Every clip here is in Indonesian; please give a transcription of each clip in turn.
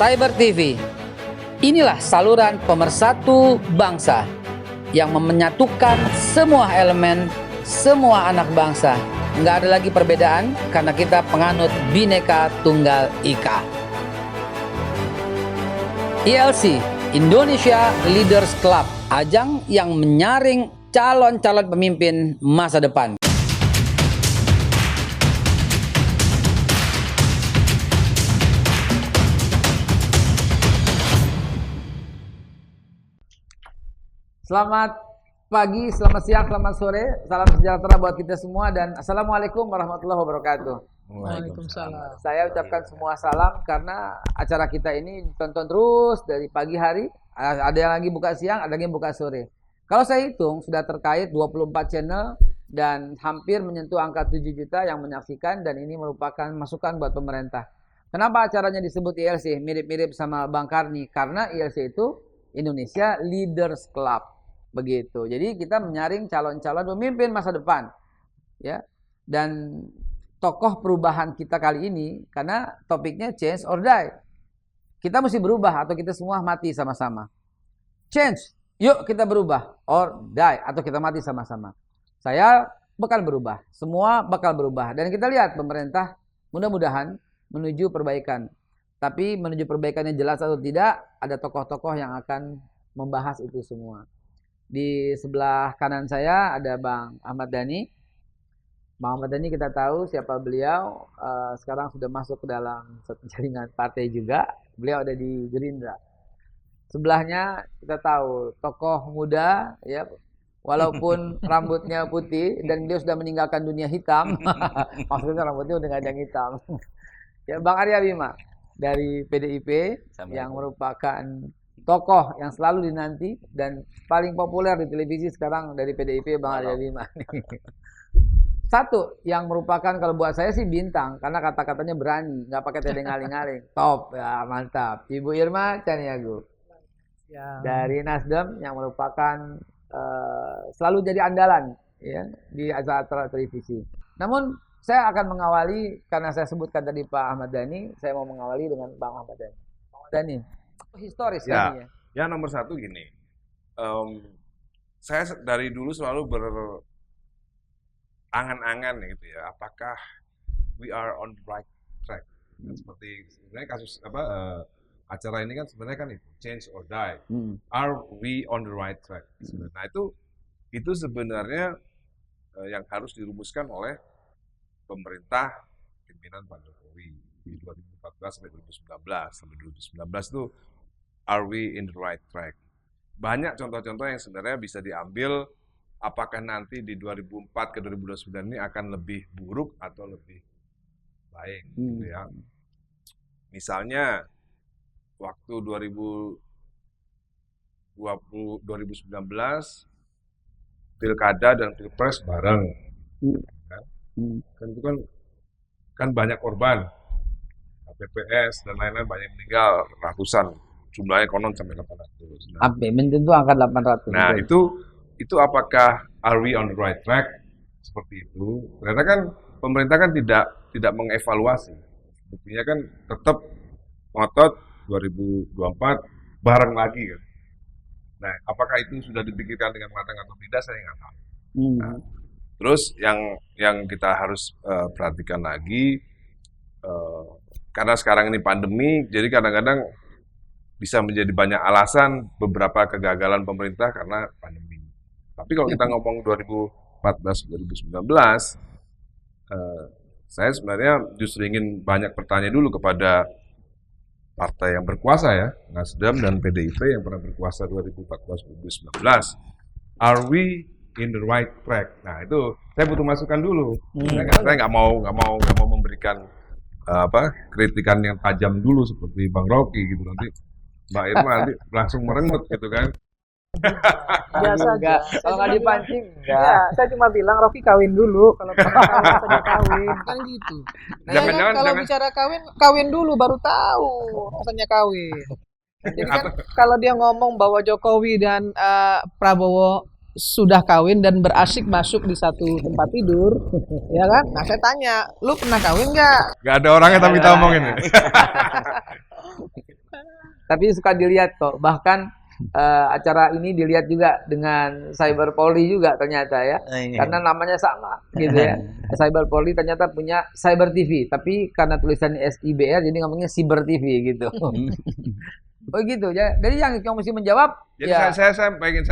Cyber TV. Inilah saluran pemersatu bangsa yang menyatukan semua elemen, semua anak bangsa. Nggak ada lagi perbedaan karena kita penganut Bhinneka Tunggal Ika. ILC, Indonesia Leaders Club, ajang yang menyaring calon-calon pemimpin masa depan. Selamat pagi, selamat siang, selamat sore, salam sejahtera buat kita semua dan Assalamualaikum warahmatullahi wabarakatuh. Waalaikumsalam. Saya ucapkan semua salam karena acara kita ini ditonton terus dari pagi hari. Ada yang lagi buka siang, ada yang buka sore. Kalau saya hitung sudah terkait 24 channel dan hampir menyentuh angka 7 juta yang menyaksikan dan ini merupakan masukan buat pemerintah. Kenapa acaranya disebut ILC? Mirip-mirip sama Bang Karni karena ILC itu Indonesia Leaders Club. Begitu. Jadi kita menyaring calon-calon pemimpin masa depan. Ya. Dan tokoh perubahan kita kali ini karena topiknya change or die. Kita mesti berubah atau kita semua mati sama-sama. Change. Yuk kita berubah or die atau kita mati sama-sama. Saya bakal berubah. Semua bakal berubah dan kita lihat pemerintah mudah-mudahan menuju perbaikan. Tapi menuju perbaikannya jelas atau tidak, ada tokoh-tokoh yang akan membahas itu semua. Di sebelah kanan saya ada Bang Ahmad Dhani. Bang Ahmad Dhani kita tahu siapa beliau. Sekarang sudah masuk ke dalam jaringan partai juga. Beliau ada di Gerindra. Sebelahnya kita tahu tokoh muda, ya, walaupun rambutnya putih dan beliau sudah meninggalkan dunia hitam. Maksudnya rambutnya udah nggak ada yang hitam. Ya, Bang Arya Bima dari PDIP yang merupakan tokoh yang selalu dinanti dan paling populer di televisi sekarang dari PDIP, Bang Arya Bima. Satu yang merupakan kalau buat saya sih bintang karena kata-katanya berani, nggak pakai tedeng-aling-aling. Top, ya mantap. Ibu Irma Chaniago ya. Dari Nasdem yang merupakan selalu jadi andalan ya di acara televisi. Namun saya akan mengawali karena saya sebutkan tadi Pak Ahmad Dhani, saya mau mengawali dengan Bang Ahmad Dhani. Dhani. Historis ya, ya. Ya nomor satu gini, saya dari dulu selalu berangan-angan gitu ya, apakah we are on the right track? Seperti sebenarnya kasus acara ini kan sebenarnya kan itu change or die. Are we on the right track? Nah itu sebenarnya yang harus dirumuskan oleh pemerintah pimpinan Pak Jokowi di 2014 sampai 2019. Sampai 2019 itu are we in the right track? Banyak contoh-contoh yang sebenarnya bisa diambil apakah nanti di 2004 ke 2029 ini akan lebih buruk atau lebih baik gitu ya. Misalnya waktu 2019 Pilkada dan Pilpres bareng. Kan itu kan banyak korban. PPS dan lain-lain banyak meninggal, ratusan. Jumlahnya konon sampai 800. Sampai menyentuh angka 800. Nah, itu apakah are we on the right track? Seperti itu. Ternyata kan pemerintah kan tidak mengevaluasi. Buktinya kan tetap ngotot 2024 bareng lagi kan. Nah, apakah itu sudah dipikirkan dengan matang atau tidak saya nggak tahu. Nah, terus yang kita harus perhatikan lagi karena sekarang ini pandemi, jadi kadang-kadang bisa menjadi banyak alasan beberapa kegagalan pemerintah karena pandemi. Tapi kalau kita ngomong 2014-2019, saya sebenarnya justru ingin banyak bertanya dulu kepada partai yang berkuasa ya, Nasdem dan PDIP yang pernah berkuasa 2014-2019. Are we in the right track? Nah itu saya butuh masukan dulu. Saya nggak mau memberikan kritikan yang tajam dulu seperti Bang Rocky gitu nanti. Mbak Irma nanti langsung merengut gitu kan. Biasa aja. Kalau nggak dipancing, enggak. Ya, saya cuma bilang Rocky kawin dulu. Kalau saja kawin, kan gitu. Nah, Jangan-jangan kalau bicara kawin dulu baru tahu rasanya kawin. Jadi kan kalau dia ngomong bahwa Jokowi dan Prabowo sudah kawin dan berasik masuk di satu tempat tidur, ya kan? Nah saya tanya, lu pernah kawin nggak? Nggak ada orangnya tapi kita omongin. Tapi suka dilihat kok. Bahkan acara ini dilihat juga dengan Cyber Polri juga ternyata ya. Karena namanya sama gitu ya. Cyber Polri ternyata punya Cyber TV, tapi karena tulisannya SIBR jadi ngomongnya Cyber TV gitu. Oh gitu ya. Jadi yang mesti menjawab. Jadi ya. saya pengen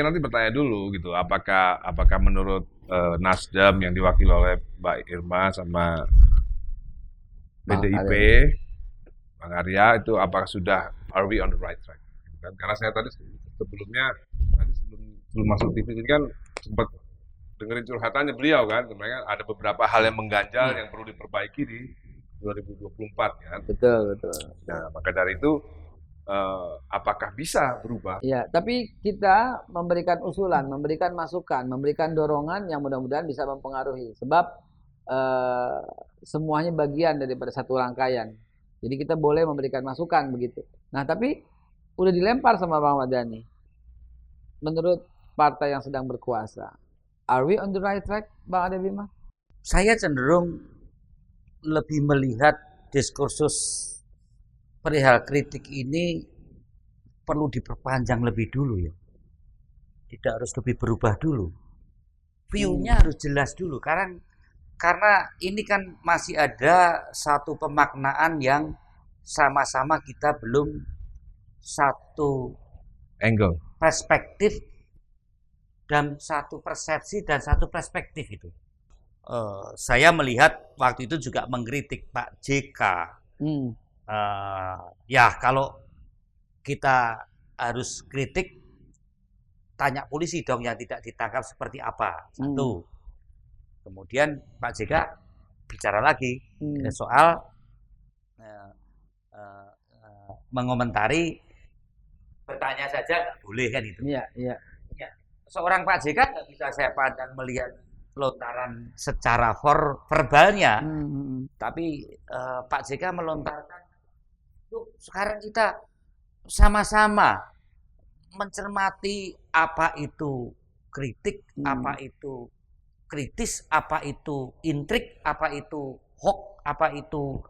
nanti bertanya dulu gitu. Apakah menurut Nasdem yang diwakili oleh Mbak Irma sama PDIP, Bang Arya itu apakah sudah are we on the right track? Dan karena saya tadi sebelum masuk TV ini kan sempat dengerin curhatannya beliau kan, sebenarnya ada beberapa hal yang mengganjal yang perlu diperbaiki di 2024 ya. Betul. Nah, maka dari itu apakah bisa berubah? Ya, tapi kita memberikan usulan, memberikan masukan, memberikan dorongan yang mudah-mudahan bisa mempengaruhi. Sebab semuanya bagian daripada satu rangkaian. Jadi kita boleh memberikan masukan begitu. Nah, tapi udah dilempar sama Bang Mardhani. Menurut partai yang sedang berkuasa, are we on the right track, Bang Ade Bima? Saya cenderung lebih melihat diskursus perihal kritik ini perlu diperpanjang lebih dulu ya. Tidak harus lebih berubah dulu. View-nya harus jelas dulu. Karena ini kan masih ada satu pemaknaan yang sama-sama kita belum satu Angle, perspektif dan satu persepsi dan satu perspektif itu. Saya melihat waktu itu juga mengkritik Pak JK. Ya kalau kita harus kritik, tanya polisi dong yang tidak ditangkap seperti apa. Satu. Kemudian Pak JK bicara lagi soal mengomentari, bertanya saja nggak boleh kan itu. Iya. Seorang Pak JK nggak bisa saya pandang melihat lontaran secara verbalnya, tapi Pak JK melontarkan, tuh sekarang kita sama-sama mencermati apa itu kritik, apa itu kritis, apa itu intrik, apa itu hoax, apa itu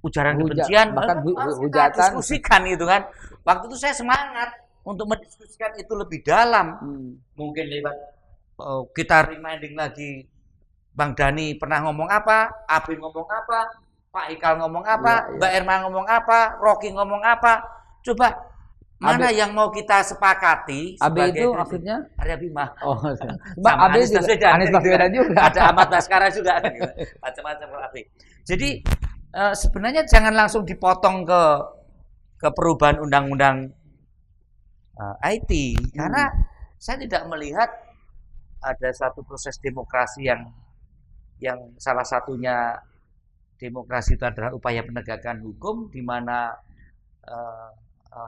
ujaran kebencian, bahkan kita hujatan. diskusikan itu kan. Waktu itu saya semangat untuk mendiskusikan itu lebih dalam. Mungkin lewat kita reminding lagi, Bang Dhani pernah ngomong apa, Abi ngomong apa, Pak Ikal ngomong apa, Mbak Irma ngomong apa, Rocky ngomong apa. Coba mana yang mau kita sepakati? Abi itu maksudnya Arya Bima. Oh, sama Abi Anies Baswedan. Anies Baswedan juga. Ada Ahmad Baskara juga kan, gitu. Macam-macam kalau Abi. Jadi sebenarnya jangan langsung dipotong ke perubahan undang-undang IT, karena saya tidak melihat ada satu proses demokrasi yang salah satunya demokrasi itu adalah upaya penegakan hukum, di mana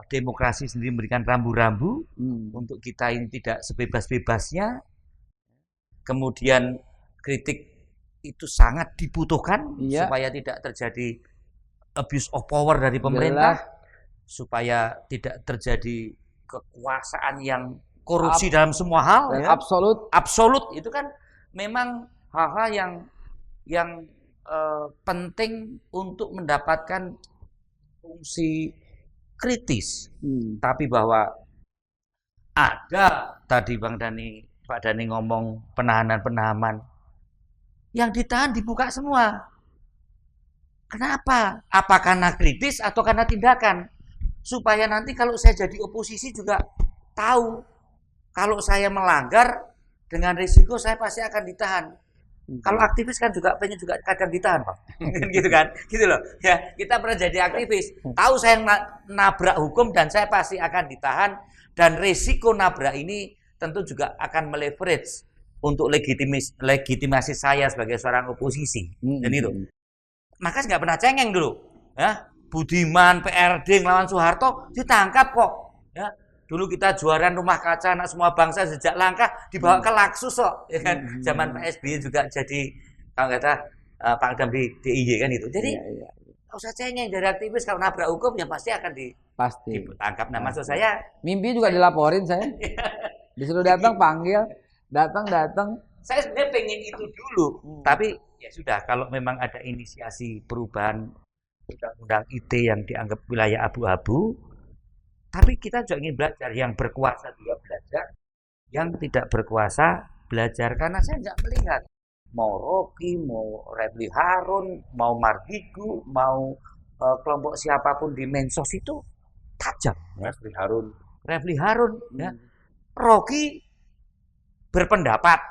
demokrasi sendiri memberikan rambu-rambu untuk kita ini tidak sebebas-bebasnya. Kemudian kritik itu sangat dibutuhkan supaya tidak terjadi abuse of power dari pemerintah, supaya tidak terjadi kekuasaan yang korupsi dalam semua hal. Ya. Absolut itu kan memang hal-hal yang penting untuk mendapatkan fungsi kritis. Tapi bahwa ada tadi Pak Dhani ngomong penahanan yang ditahan dibuka semua. Kenapa? Apa karena kritis atau karena tindakan? Supaya nanti kalau saya jadi oposisi juga tahu kalau saya melanggar dengan risiko saya pasti akan ditahan. Kalau aktivis kan juga pengen juga kadang ditahan, Pak. Gitu kan? Gitu loh. Ya, kita pernah jadi aktivis, tahu saya nabrak hukum dan saya pasti akan ditahan, dan risiko nabrak ini tentu juga akan meleverage untuk legitimasi saya sebagai seorang oposisi. Dan itu. Maka nggak pernah cengeng dulu. Ya, Budiman, PRD ngelawan Soeharto ditangkap kok. Ya, dulu kita juaran rumah kaca anak semua bangsa sejak langkah dibawa ke Laksus kok. Ya kan? Zaman Pak SBY juga jadi kalau kata Pangdam di DIY kan itu. Jadi nggak usah cengeng dari aktivis, kalau nabrak hukum ya pasti akan ditangkap. Nah, maksud saya mimpi juga dilaporin saya. Disuruh datang panggil, datang. Saya sebenarnya pengen itu dulu, tapi ya sudah, kalau memang ada inisiasi perubahan undang-undang ITE yang dianggap wilayah abu-abu, Tapi kita juga ingin belajar, yang berkuasa juga belajar, yang tidak berkuasa belajar. Karena saya nggak melihat mau Rocky, mau Refli Harun, mau Mardigu, mau kelompok siapapun di Mensos itu tajam. Refli Harun, ya. Rocky berpendapat,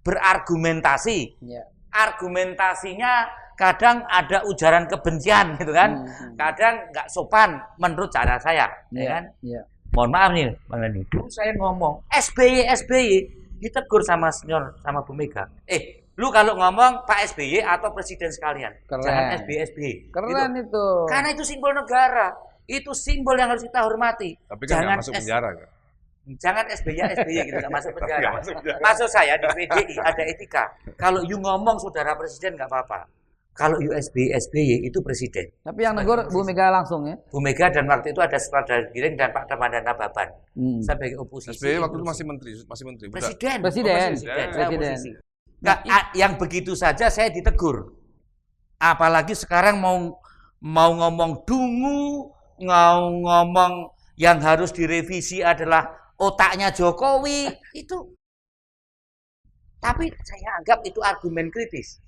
berargumentasi, argumentasinya kadang ada ujaran kebencian gitu kan, kadang nggak sopan menurut cara saya, ya kan. Mohon maaf nih, Bang Lani, dulu saya ngomong SBY ditegur sama senior, sama Bu Mega. Lu kalau ngomong Pak SBY atau presiden sekalian, jangan SBY. Keren gitu. itu. Karena itu simbol negara, itu simbol yang harus kita hormati. Tapi kan nggak masuk penjara kan? Jangan SBY gitu, nggak masuk penjara. Maksud saya di PDI ada etika. Kalau you ngomong saudara presiden nggak apa-apa. Kalau SBY itu presiden. Tapi yang negur Bu Mega langsung ya. Bu Mega dan waktu itu ada Sutradara Giring dan Pak Ramadhan Nababan. Sebagai oposisi. SBY waktu itu masih menteri. Presiden. Presiden. Oposisi. Nggak, yang begitu saja saya ditegur. Apalagi sekarang mau ngomong dungu, mau ngomong yang harus direvisi adalah otaknya Jokowi itu. Tapi saya anggap itu argumen kritis.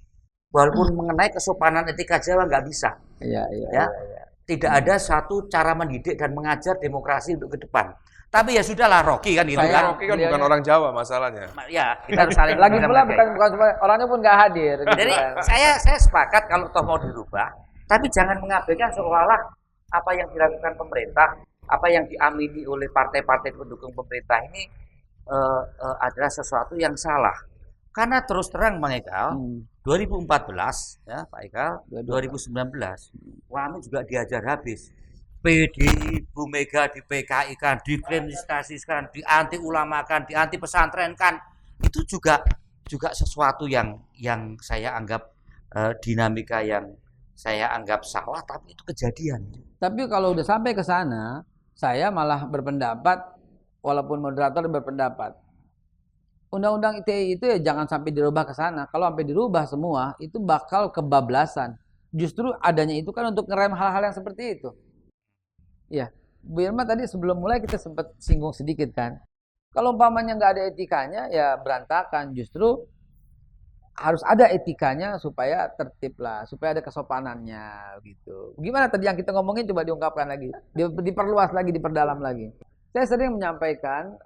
Walaupun mengenai kesopanan etika Jawa nggak bisa. Iya. Tidak ada satu cara mendidik dan mengajar demokrasi untuk ke depan. Tapi ya sudahlah, Rocky kan gitu kan. Rocky kan bukan orang Jawa masalahnya. Ya, kita harus saling lagi pula bukan orangnya pun nggak hadir. Gitu. Jadi saya sepakat kalau toh mau dirubah, tapi jangan mengabaikan seolah-olah apa yang dilakukan pemerintah, apa yang diamini oleh partai-partai pendukung pemerintah ini adalah sesuatu yang salah. Karena terus terang Bang Ekal, 2014 ya Pak Ekal, 2019 kami juga diajar habis. PD, Bu Mega di PKI kan, dikriminalisasikan, dianti ulamakan, dianti pesantrenkan. Itu juga sesuatu yang saya anggap dinamika yang saya anggap salah, tapi itu kejadian. Tapi kalau udah sampai ke sana, saya malah berpendapat, walaupun moderator berpendapat, Undang-Undang ITE itu ya jangan sampai dirubah ke sana. Kalau sampai dirubah semua, itu bakal kebablasan. Justru adanya itu kan untuk ngerem hal-hal yang seperti itu. Ya, Bu Irma tadi sebelum mulai kita sempat singgung sedikit kan. Kalau umpamanya nggak ada etikanya, ya berantakan. Justru harus ada etikanya supaya tertib lah, supaya ada kesopanannya gitu. Gimana tadi yang kita ngomongin, coba diungkapkan lagi, diperluas lagi, diperdalam lagi. Saya sering menyampaikan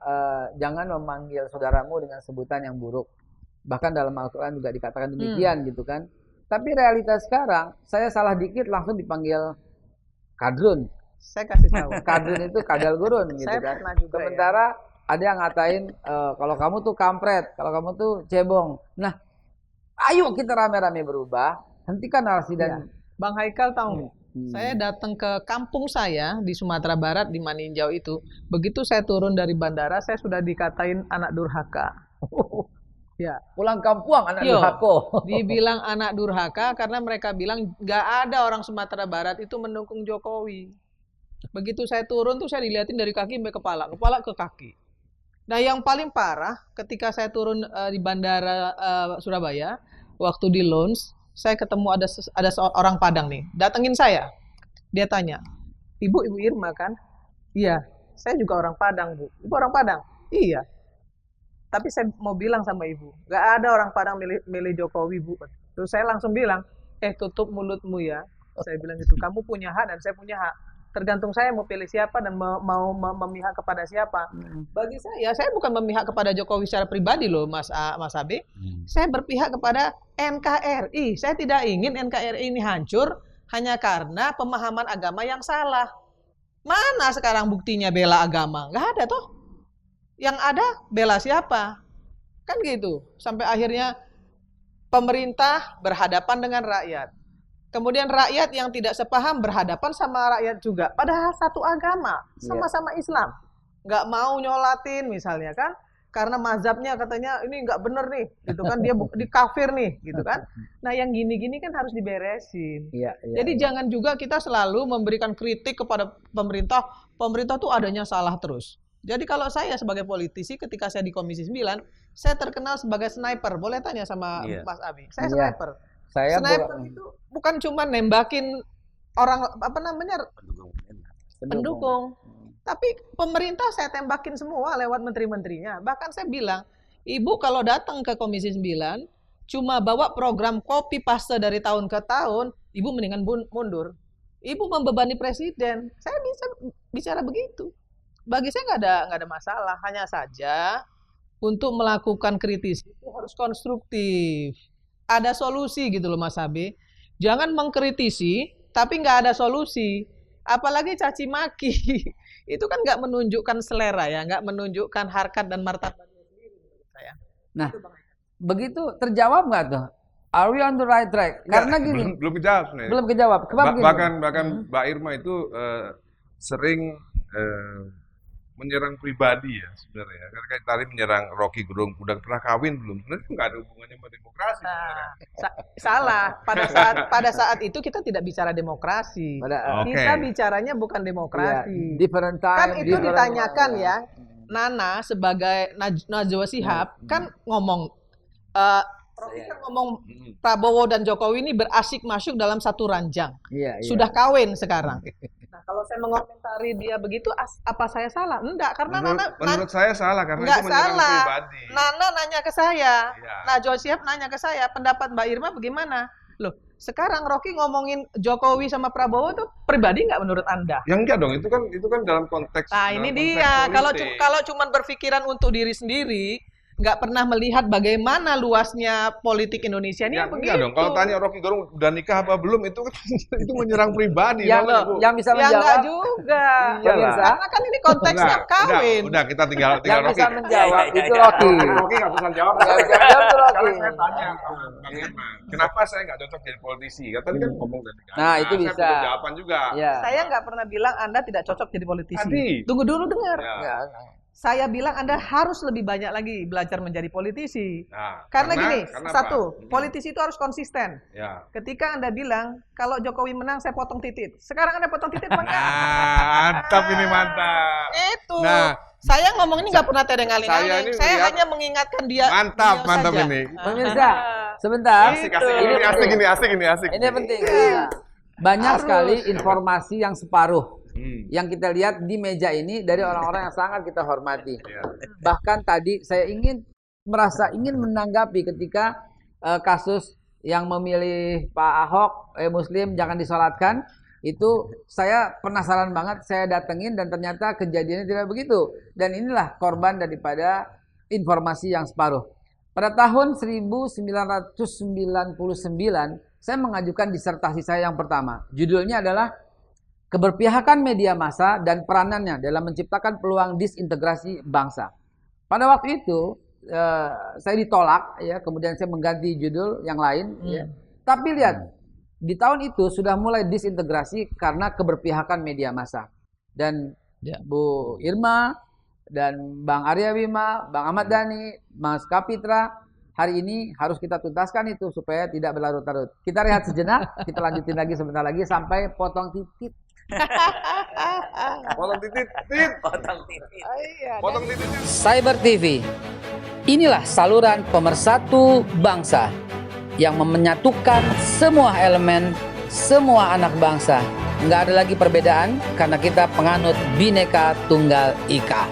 jangan memanggil saudaramu dengan sebutan yang buruk. Bahkan dalam Al-Quran juga dikatakan demikian gitu kan. Tapi realitas sekarang, saya salah dikit langsung dipanggil kadrun. Saya kasih tahu. Kadrun itu kadal gurun gitu saya kan. pernah juga Sementara ada yang ngatain kalau kamu tuh kampret, kalau kamu tuh cebong. Nah, ayo kita rame-rame berubah. Hentikan narasi dan Bang Haikal tahu. Saya datang ke kampung saya di Sumatera Barat di Maninjau itu. Begitu saya turun dari bandara, saya sudah dikatain anak durhaka. Ya, pulang kampung anak durhaka. Dibilang anak durhaka karena mereka bilang nggak ada orang Sumatera Barat itu mendukung Jokowi. Begitu saya turun tuh saya dilihatin dari kaki sampai kepala ke kaki. Nah, yang paling parah ketika saya turun di bandara Surabaya, waktu di lounge, saya ketemu ada seorang Padang nih, datengin saya. Dia tanya, Ibu Irma kan? Iya, saya juga orang Padang, Bu. Ibu orang Padang? Iya. Tapi saya mau bilang sama Ibu, nggak ada orang Padang milih Jokowi, Bu. Terus saya langsung bilang, tutup mulutmu ya. Saya bilang gitu, kamu punya hak dan saya punya hak. Tergantung saya mau pilih siapa dan mau memihak kepada siapa. Bagi saya bukan memihak kepada Jokowi secara pribadi loh, Mas Abe. Saya berpihak kepada NKRI. Saya tidak ingin NKRI ini hancur hanya karena pemahaman agama yang salah. Mana sekarang buktinya bela agama? Nggak ada toh. Yang ada bela siapa? Kan gitu. Sampai akhirnya pemerintah berhadapan dengan rakyat. Kemudian rakyat yang tidak sepaham berhadapan sama rakyat juga. Padahal satu agama, sama-sama Islam. Nggak mau nyolatin misalnya kan. Karena mazhabnya katanya ini nggak bener nih. Gitu kan, dia di kafir nih. Gitu kan. Nah yang gini-gini kan harus diberesin. Jadi jangan juga kita selalu memberikan kritik kepada pemerintah. Pemerintah tuh adanya salah terus. Jadi kalau saya sebagai politisi ketika saya di Komisi 9, saya terkenal sebagai sniper. Boleh tanya sama Mas Abi. Saya sniper. Sniper itu bukan cuma nembakin orang pendukung, Tapi pemerintah saya tembakin semua lewat menteri-menterinya. Bahkan saya bilang, Ibu kalau datang ke Komisi 9, cuma bawa program copy paste dari tahun ke tahun, Ibu mendingan mundur. Ibu membebani presiden. Saya bisa bicara begitu. Bagi saya nggak ada masalah. Hanya saja untuk melakukan kritis itu harus konstruktif. Ada solusi gitu loh Mas Abe. Jangan mengkritisi tapi nggak ada solusi. Apalagi caci maki. Itu kan nggak menunjukkan selera ya, nggak menunjukkan harkat dan martabatnya sendiri menurut saya. Nah, begitu terjawab nggak tuh? Are we on the right track? Karena gini, belum kejawab sebenarnya. belum kejawab. Kenapa begini? Bahkan Mbak Irma itu sering menyerang pribadi ya sebenarnya. Karena kayak tadi menyerang Rocky Gerung, udah pernah kawin belum? Sebenarnya itu nggak ada hubungannya sama demokrasi. Salah. Pada saat itu kita tidak bicara demokrasi. Kita bicaranya bukan demokrasi. Different time. Kan itu ditanyakan ya. Nana sebagai Najwa Shihab kan ngomong Rocky kan ngomong Prabowo dan Jokowi ini berasik masuk dalam satu ranjang. Sudah kawin sekarang. Nah, kalau saya mengomentari dia begitu, apa saya salah? Enggak, karena menurut saya salah karena enggak itu menyerang salah. pribadi. Nana nanya ke saya, Najwa Shihab nanya ke saya, pendapat Mbak Irma bagaimana? Loh, sekarang Rocky ngomongin Jokowi sama Prabowo tuh pribadi nggak menurut Anda? Ya enggak dong, itu kan dalam konteks. Nah, ini dia. Kalau cuma berpikiran untuk diri sendiri, nggak pernah melihat bagaimana luasnya politik Indonesia ini ya, begitu. Enggak dong, kalau tanya Rocky Gerung udah nikah apa belum itu kan itu menyerang pribadi. Yang bisa menjawab. Ya enggak juga. Karena kan ini konteksnya kawin. Udah kita tinggal yang Rocky. Bisa menjawab itu Rocky. Rocky nggak bisa jawab. Kalau saya tanya Bang Irma, kenapa saya nggak cocok jadi politisi? Tadi kan ngomong dari Nah, itu bisa. Saya punya jawaban juga. Saya nggak pernah bilang Anda tidak cocok jadi politisi. Tadi. Tunggu dulu dengar. Ya. Saya bilang Anda harus lebih banyak lagi belajar menjadi politisi. Nah, karena gini, satu, apa? politisi itu harus konsisten. Ya. Ketika Anda bilang, kalau Jokowi menang, saya potong titik. Sekarang Anda potong titik, mantap ini mantap. Itu. Nah, saya ngomong ini nggak pernah tedeng-aling-aling. Saya hanya mengingatkan dia. Mantap saja. Ini. Pemirsa, sebentar. Asik ini. Ini penting. Banyak sekali informasi yang separuh. Yang kita lihat di meja ini dari orang-orang yang sangat kita hormati. Bahkan tadi saya merasa ingin menanggapi ketika kasus yang memilih Pak Ahok Muslim jangan disolatkan, itu saya penasaran banget, saya datengin dan ternyata kejadiannya tidak begitu. Dan inilah korban daripada informasi yang separuh. Pada tahun 1999 saya mengajukan disertasi saya yang pertama. Judulnya adalah Keberpihakan Media Massa dan Peranannya dalam Menciptakan Peluang Disintegrasi Bangsa. Pada waktu itu saya ditolak, ya, kemudian saya mengganti judul yang lain. Ya. Tapi lihat, di tahun itu sudah mulai disintegrasi karena keberpihakan media massa. Dan Bu Irma dan Bang Arya Bima, Bang Ahmad Dhani, Mas Kapitra, hari ini harus kita tuntaskan itu supaya tidak berlarut-larut. Kita rehat sejenak, kita lanjutin lagi sebentar lagi sampai potong titik. Potong titik. Cyber TV. Inilah saluran pemersatu bangsa yang menyatukan semua elemen, semua anak bangsa. Nggak ada lagi perbedaan karena kita penganut Bhinneka Tunggal Ika.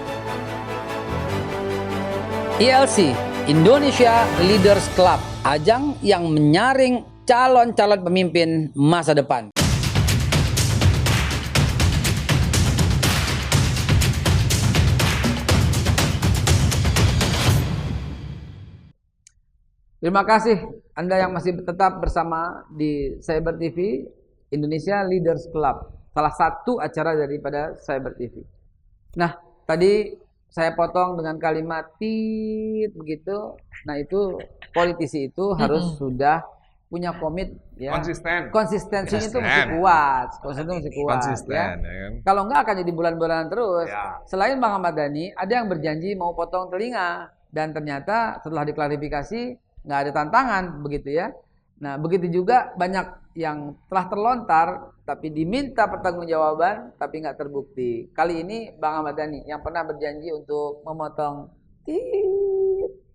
ILC, Indonesia Leaders Club, ajang yang menyaring calon-calon pemimpin masa depan. Terima kasih Anda yang masih tetap bersama di Cyber TV Indonesia Leaders Club, salah satu acara daripada Cyber TV. Nah, tadi saya potong dengan kalimat tit begitu. Nah, itu politisi itu harus sudah punya komit, ya. Konsistensinya itu mesti kuat. Ya. Kalau enggak akan jadi bulan-bulanan terus. Ya. Selain Bang Ahmad Dhani, ada yang berjanji mau potong telinga dan ternyata setelah diklarifikasi nggak ada tantangan, begitu ya. Nah, begitu juga banyak yang telah terlontar tapi diminta pertanggungjawaban tapi nggak terbukti. Kali ini Bang Ahmad Dhani yang pernah berjanji untuk memotong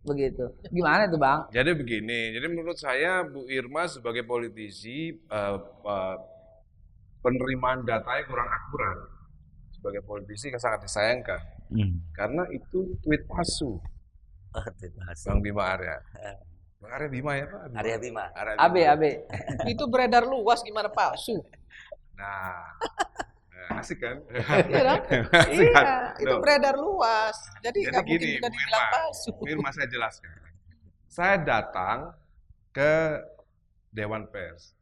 begitu. Gimana itu, Bang? Jadi begini, jadi menurut saya Bu Irma sebagai politisi penerimaan datanya kurang akurat. sebagai politisi sangat disayangkan karena itu tweet palsu. Bang Bima Arya. Bang Arya Bima ya Pak? Arya Bima. AB. Itu beredar luas gimana palsu? Nah, asik kan? Iya dong? Asik kan? Iya, itu beredar luas. Jadi nggak mungkin gini, juga Bu dibilang Irma, palsu. Bu Irma saya jelaskan. Saya datang ke Dewan Pers.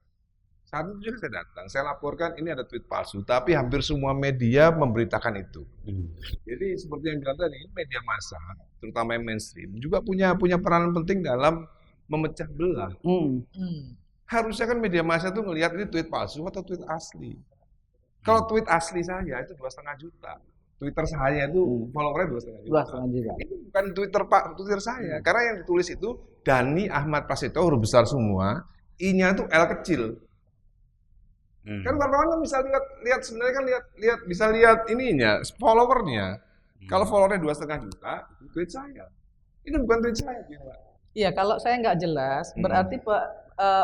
Saat itu juga saya datang, saya laporkan ini ada tweet palsu, tapi hampir semua media memberitakan itu. Jadi seperti yang bilang tadi, media massa, terutama yang mainstream, juga punya peranan penting dalam memecah belah. Harusnya kan media massa itu ngelihat ini tweet palsu atau tweet asli. Kalau tweet asli saya itu 2,5 juta. Twitter saya itu followernya 2,5 juta. 2,5 juta. Itu bukan Twitter saya. Karena yang ditulis itu Dani Ahmad Prasetyo huruf besar semua, I-nya itu L kecil. Kan wartawan kan bisa lihat sebenarnya kan bisa lihat ininya, followernya. Kalau followernya 2,5 juta, itu tweet saya. Itu bukan tweet saya, Pak. Iya, kalau saya nggak jelas, berarti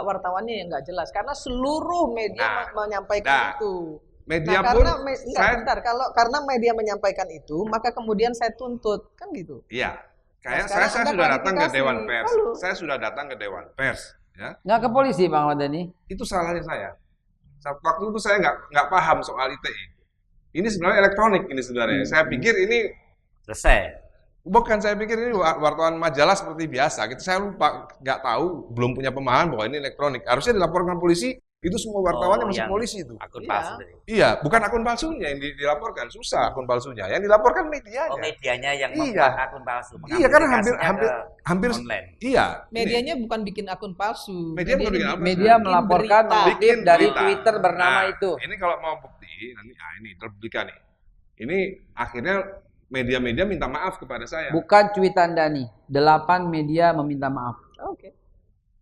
wartawannya yang nggak jelas. Karena seluruh media menyampaikan itu. Media nah, pun, karena media menyampaikan itu, maka kemudian saya tuntut, kan gitu. Iya. Kayak saya sudah datang ke Dewan Pers. Saya sudah datang ke Dewan Pers, ya. Nggak ke polisi, Bang Ahmad Dhani? Itu salahnya saya. Waktu itu saya nggak paham soal ITE. Ini sebenarnya elektronik ini sebenarnya. Saya pikir ini selesai. Bukan, saya pikir ini wartawan majalah seperti biasa. Saya lupa, nggak tahu, belum punya pemahaman bahwa ini elektronik. Harusnya dilaporkan polisi. Itu semua wartawan yang masuk polisi itu. Akun palsu. Iya, bukan akun palsunya yang dilaporkan, susah akun palsunya. Yang dilaporkan medianya. Oh, medianya yang membuat akun palsu. Iya, kan hampir online. Iya. Medianya bukan bikin akun palsu. Media melaporkan mengutip dari Twitter bernama itu. Ini kalau mau bukti, nanti ini terbuktikan nih. Ini akhirnya media-media minta maaf kepada saya. Bukan cuitan Dani, 8 media meminta maaf. Oke.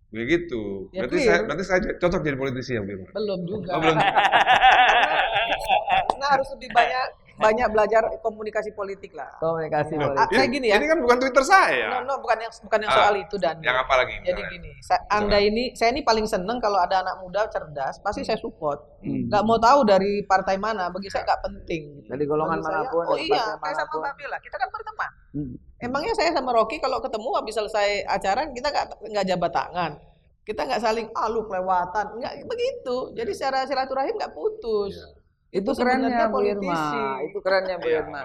Begitu. Ya, berarti saya cocok jadi politisi ya, Bima? Belum juga. Oh, belum. Karena harus lebih banyak belajar komunikasi politik lah. Komunikasi politik. Kayak gini ya. Ini kan bukan Twitter saya. bukan yang soal itu, Dan. Yang apa lagi? Jadi gini, saya ini paling seneng kalau ada anak muda cerdas, pasti saya support. Nggak mau tahu dari partai mana, bagi saya nggak penting. Dari golongan manapun. Oh iya, kayak sama Mbak Bella, kita kan berteman. Emangnya saya sama Rocky kalau ketemu habis selesai acara kita nggak jabat tangan, kita nggak saling lu kelewatan, nggak begitu. Jadi secara silaturahim nggak putus. Itu kerennya Bu Irma. Itu kerennya Bu Irma.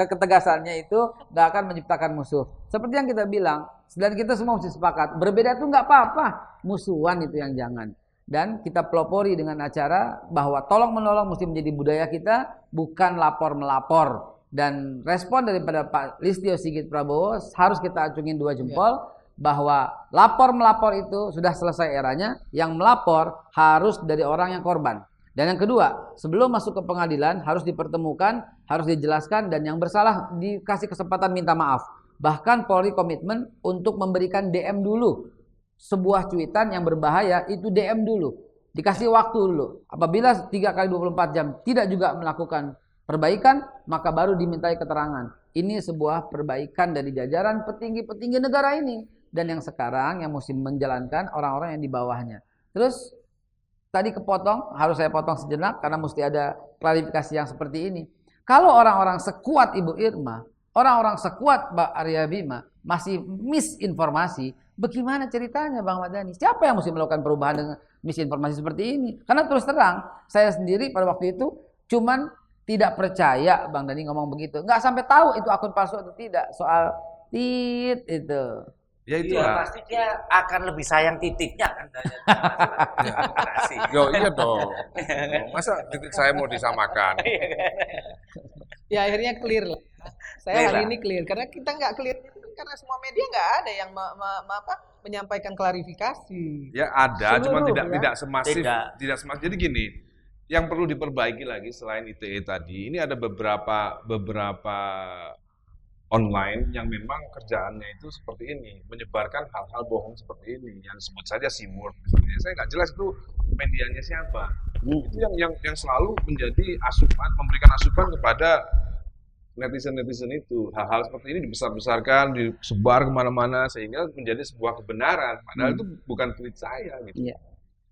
Ketegasannya itu nggak akan menciptakan musuh. Seperti yang kita bilang, dan kita semua mesti sepakat. Berbeda itu nggak apa-apa, musuhan itu yang jangan. Dan kita pelopori dengan acara bahwa tolong menolong mesti menjadi budaya kita, bukan lapor melapor. Dan respon daripada Pak Listio Sigit Prabowo harus kita acungin 2 jempol bahwa lapor melapor itu sudah selesai eranya. Yang melapor harus dari orang yang korban. Dan yang kedua, sebelum masuk ke pengadilan harus dipertemukan, harus dijelaskan, dan yang bersalah dikasih kesempatan minta maaf. Bahkan Polri komitmen untuk memberikan DM dulu. Sebuah cuitan yang berbahaya itu DM dulu. Dikasih waktu dulu. Apabila 3 kali 24 jam tidak juga melakukan perbaikan, maka baru dimintai keterangan. Ini sebuah perbaikan dari jajaran petinggi-petinggi negara ini. Dan yang sekarang yang mesti menjalankan orang-orang yang di bawahnya. Terus tadi kepotong, harus saya potong sejenak karena mesti ada klarifikasi yang seperti ini. Kalau orang-orang sekuat Ibu Irma, orang-orang sekuat Mbak Arya Bima masih misinformasi, bagaimana ceritanya Bang Ahmad Dhani? Siapa yang mesti melakukan perubahan dengan misinformasi seperti ini? Karena terus terang, saya sendiri pada waktu itu cuman tidak percaya Bang Dhani ngomong begitu. Nggak sampai tahu itu akun palsu atau tidak. Soal tit itu. Ya itu pasti dia akan lebih sayang titiknya kan. Yo iya dong. Masa titik saya mau disamakan? Ya akhirnya clear lah. Saya hari ini clear karena kita nggak clear karena semua media nggak ada yang menyampaikan klarifikasi. Ya ada, cuma Seluruh, tidak semasif. Tidak semasif. Jadi gini, yang perlu diperbaiki lagi selain ITE tadi, ini ada beberapa online yang memang kerjaannya itu seperti ini, menyebarkan hal-hal bohong seperti ini, yang sebut saja SIMWORD misalnya. Saya nggak jelas itu medianya siapa. Itu yang selalu menjadi asupan, memberikan asupan kepada netizen-netizen itu. Hal-hal seperti ini dibesar-besarkan, disebar kemana-mana sehingga menjadi sebuah kebenaran. Padahal itu bukan tweet saya gitu. Iya.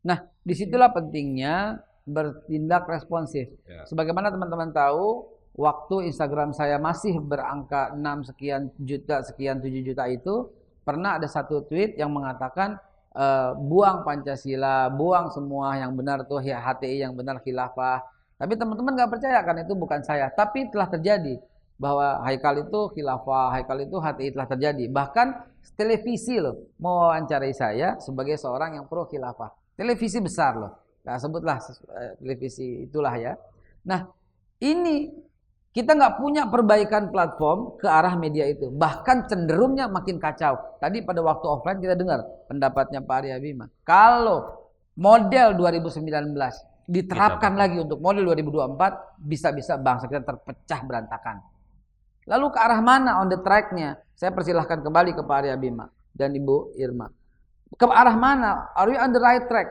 Nah, disitulah pentingnya bertindak responsif. Ya. Sebagaimana teman-teman tahu, waktu Instagram saya masih berangka 6 sekian juta, sekian 7 juta itu, pernah ada satu tweet yang mengatakan buang Pancasila, buang semua yang benar tuh ya HTI yang benar khilafah. Tapi teman-teman nggak percaya kan itu bukan saya. Tapi telah terjadi bahwa Haikal itu khilafah, Haikal itu HTI telah terjadi. Bahkan televisi loh mewawancarai saya sebagai seorang yang pro khilafah. Televisi besar loh. Nah, sebutlah televisi itulah ya. Nah, ini kita nggak punya perbaikan platform ke arah media itu. Bahkan cenderungnya makin kacau. Tadi pada waktu offline kita dengar pendapatnya Pak Arya Bima. Kalau model 2019 diterapkan lagi untuk model 2024, bisa-bisa bangsa kita terpecah berantakan. Lalu ke arah mana on the track-nya? Saya persilahkan kembali ke Pak Arya Bima dan Ibu Irma. Ke arah mana? Are we on the right track?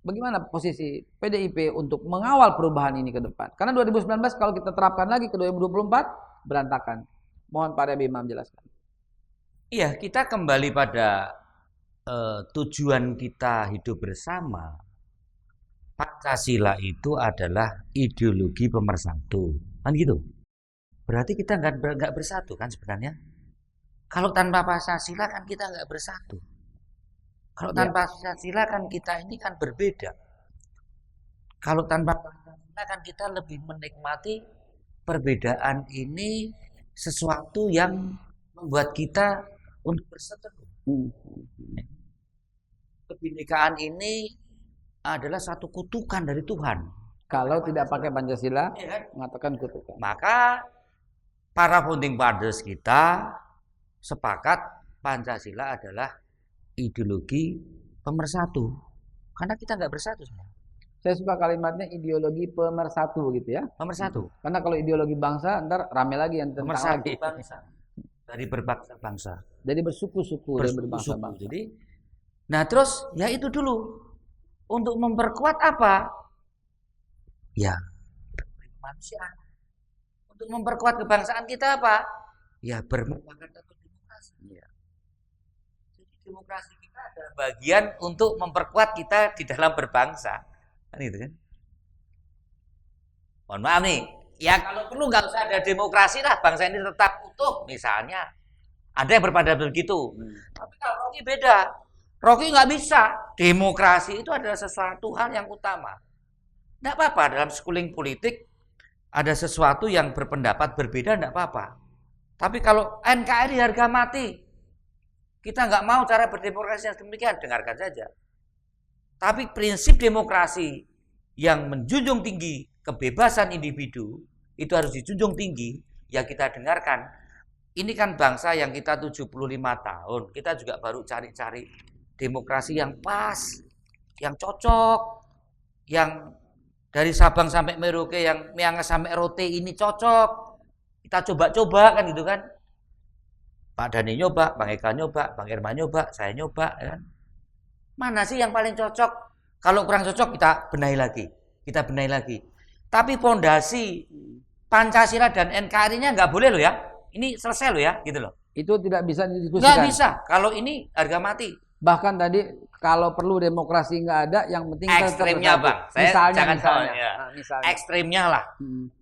Bagaimana posisi PDIP untuk mengawal perubahan ini ke depan? Karena 2019 kalau kita terapkan lagi ke 2024, berantakan. Mohon Pak Arya Bima menjelaskan. Iya, kita kembali pada tujuan kita hidup bersama. Pancasila itu adalah ideologi pemersatu, kan gitu. Berarti kita nggak bersatu kan sebenarnya. Kalau tanpa Pancasila kan kita nggak bersatu. Kalau tanpa Pancasila kan kita ini kan berbeda. Kalau tanpa Pancasila kan kita lebih menikmati perbedaan ini sesuatu yang membuat kita untuk berseteru. Kebinekaan ini adalah satu kutukan dari Tuhan. Kalau tidak pakai Pancasila, mengatakan kutukan. Maka para founding fathers kita sepakat Pancasila adalah ideologi pemersatu. Karena kita nggak bersatu sebenarnya. Saya suka kalimatnya ideologi pemersatu gitu ya. Pemersatu. Karena kalau ideologi bangsa, ntar rame lagi yang tentang Pemersatu lagi. bangsa. Dari berbangsa-bangsa. Jadi bersuku-suku dan berbangsa-bangsa. Jadi, nah terus ya itu dulu. Untuk memperkuat apa? Ya, kemanusiaan. Untuk memperkuat kebangsaan kita apa? Ya, bermufakat atau demokrasi. Ya. Jadi demokrasi kita adalah bagian untuk memperkuat kita di dalam berbangsa. Kan itu kan? Mohon maaf nih, ya kalau perlu nggak usah ada demokrasi lah, bangsa ini tetap utuh. Misalnya, ada yang berpendapat begitu. Tapi kalau Rocky beda. Rocky nggak bisa. Demokrasi itu adalah sesuatu hal yang utama. Nggak apa-apa dalam schooling politik ada sesuatu yang berpendapat berbeda, nggak apa-apa. Tapi kalau NKRI harga mati, kita nggak mau cara berdemokrasi yang demikian, dengarkan saja. Tapi prinsip demokrasi yang menjunjung tinggi kebebasan individu itu harus dijunjung tinggi, ya kita dengarkan. Ini kan bangsa yang kita 75 tahun, kita juga baru cari-cari demokrasi yang pas, yang cocok, yang dari Sabang sampai Merauke, yang Miangas sampai Rote ini cocok. Kita coba-coba kan gitu kan. Pak Dhani nyoba, Bang Eka nyoba, Bang Irma nyoba, saya nyoba kan. Mana sih yang paling cocok? Kalau kurang cocok kita benahi lagi. Kita benahi lagi. Tapi pondasi Pancasila dan NKRI-nya nggak boleh loh ya. Ini selesai loh ya, gitu loh. Itu tidak bisa didiskusikan. Nggak bisa. Kalau ini harga mati. Bahkan tadi kalau perlu demokrasi nggak ada, yang penting ekstrimnya Bang. Saya misalnya. Misalnya. Ekstrimnya lah.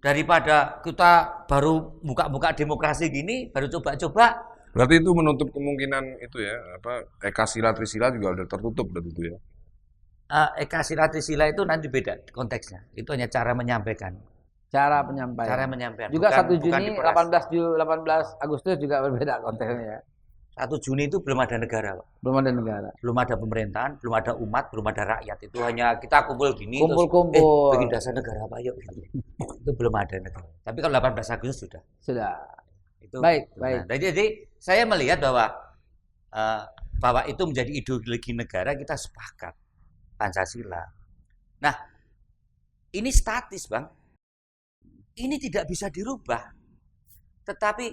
Daripada kita baru buka-buka demokrasi gini, baru coba-coba. Berarti itu menutup kemungkinan itu ya, Eka Sila Trisila juga udah tertutup berarti itu ya. Eka Sila Trisila itu nanti beda konteksnya. Itu hanya cara menyampaikan. Cara penyampaian. Cara menyampaikan. Juga 1 Juni, 18 Agustus juga berbeda konteksnya ya. 1 Juni itu belum ada negara, Pak. Belum ada negara. Belum ada pemerintahan, belum ada umat, belum ada rakyat. Itu hanya kita kumpul gini. Kumpul-kumpul. Bikin dasar negara apa yuk. Itu belum ada negara. Tapi kalau 18 Agustus sudah. Sudah. Itu. Baik, Nah, baik. jadi saya melihat bahwa itu menjadi ideologi negara, kita sepakat. Pancasila. Nah, ini statis, Bang. Ini tidak bisa dirubah. Tetapi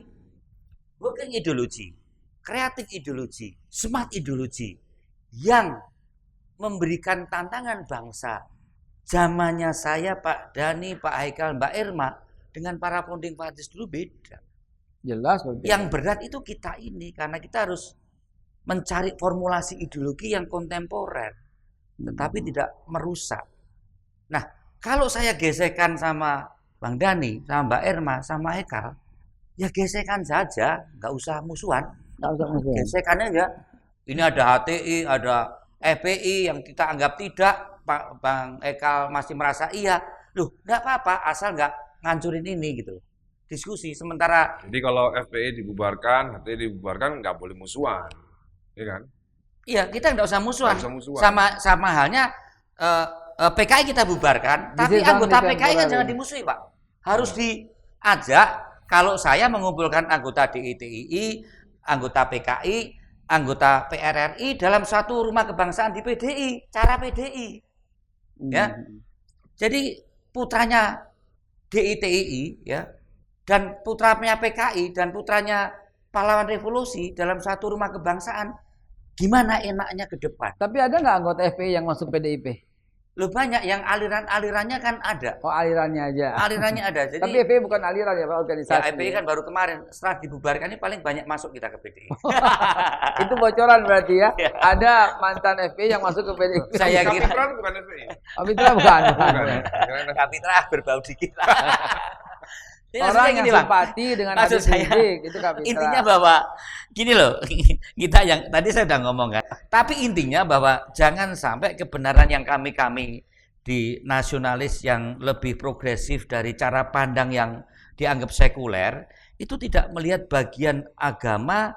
working ideologi, kreatif ideologi, smart ideologi yang memberikan tantangan bangsa. Zamannya saya, Pak Dhani, Pak Haikal, Mbak Irma dengan para founding fathers dulu beda. Jelas. Yang berat itu kita ini karena kita harus mencari formulasi ideologi yang kontemporer, tetapi tidak merusak. Nah, Kalau saya gesekan sama Bang Dani, sama Mbak Erma, sama Ekal, ya gesekan saja, nggak usah musuhan. Nggak usah musuhan. Gesekannya aja. Ini ada HTI, ada FPI yang kita anggap tidak, Pak Bang Ekal masih merasa iya. Loh, nggak apa-apa, asal nggak ngancurin ini gitu. Diskusi. Sementara Jadi kalau FPI dibubarkan, HTI dibubarkan, nggak boleh musuhan, ya kan? iya, kita nggak usah musuhan. Nggak usah musuhan. Sama halnya PKI kita bubarkan, tapi Bisa anggota sampai PKI kan temporary. jangan dimusuhi, Pak. Harus diajak. Kalau saya mengumpulkan anggota DITII, anggota PKI, anggota PRRI dalam suatu rumah kebangsaan di PDI, cara PDI. Ya. Jadi putranya DITII ya dan putranya PKI dan putranya pahlawan revolusi dalam satu rumah kebangsaan, gimana enaknya ke depan? Tapi ada nggak anggota FPI yang masuk PDIP? Loh banyak yang aliran-alirannya kan ada. Oh, alirannya aja. Alirannya ada. Jadi Tapi FPI bukan aliran ya, Pak, ya organisasi. FPI kan baru kemarin setelah dibubarkan ini paling banyak masuk kita ke PDI. Itu bocoran berarti ya. Ya. Ada mantan FPI yang masuk ke PDIP. Saya kira Kapitra bukan FPI. Kapitra bukan. Bukan. Kapitra berbau dikit lah. Ya, Orang maksudnya yang gini, Bang. simpati dengan Maksud Habib saya, Rizik itu Kapitra. Intinya bahwa gini loh, kita yang tadi saya udah ngomong kan. Tapi intinya bahwa jangan sampai kebenaran yang kami di nasionalis yang lebih progresif dari cara pandang yang dianggap sekuler itu tidak melihat bagian agama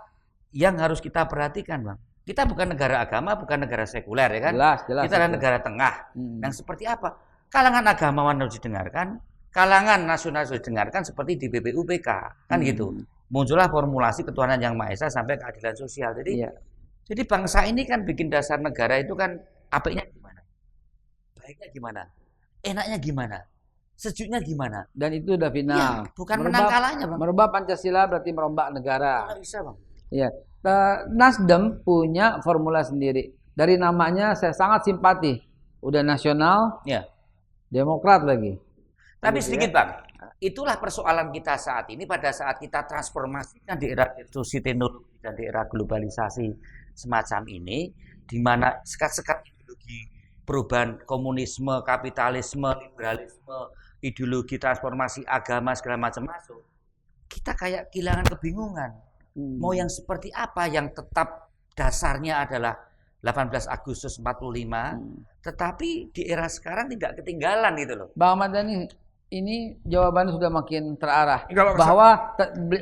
yang harus kita perhatikan, Bang. Kita bukan negara agama, bukan negara sekuler ya kan? Jelas. Kita adalah negara tengah. Yang seperti apa? Kalangan agamawan harus didengarkan, kalangan nasionalis harus didengarkan seperti di BPUPK, kan gitu. Muncullah formulasi ketuhanan yang Maha Esa sampai keadilan sosial. Jadi jadi bangsa ini kan bikin dasar negara itu kan apiknya gimana? Baiknya gimana? Enaknya gimana? Sejuknya gimana? Dan itu udah final. Ya, bukan menang kalahnya, Bang. Merubah Pancasila berarti merombak negara. Nggak bisa, Bang. Iya. Nasdem punya formula sendiri. Dari namanya saya sangat simpati. Udah nasional, Ya. Demokrat lagi. Tapi Gitu sedikit, Bang. Itulah persoalan kita saat ini pada saat kita transformasikan di era revolusi teknologi dan di era globalisasi semacam ini, di mana sekat-sekat ideologi perubahan komunisme, kapitalisme, liberalisme, ideologi transformasi agama segala macam masuk. Kita kayak kehilangan kebingungan. Mau yang seperti apa yang tetap dasarnya adalah 18 Agustus 45, tetapi di era sekarang tidak ketinggalan gitu loh. Bang Ahmad Dhani, ini jawabannya sudah makin terarah. Kalau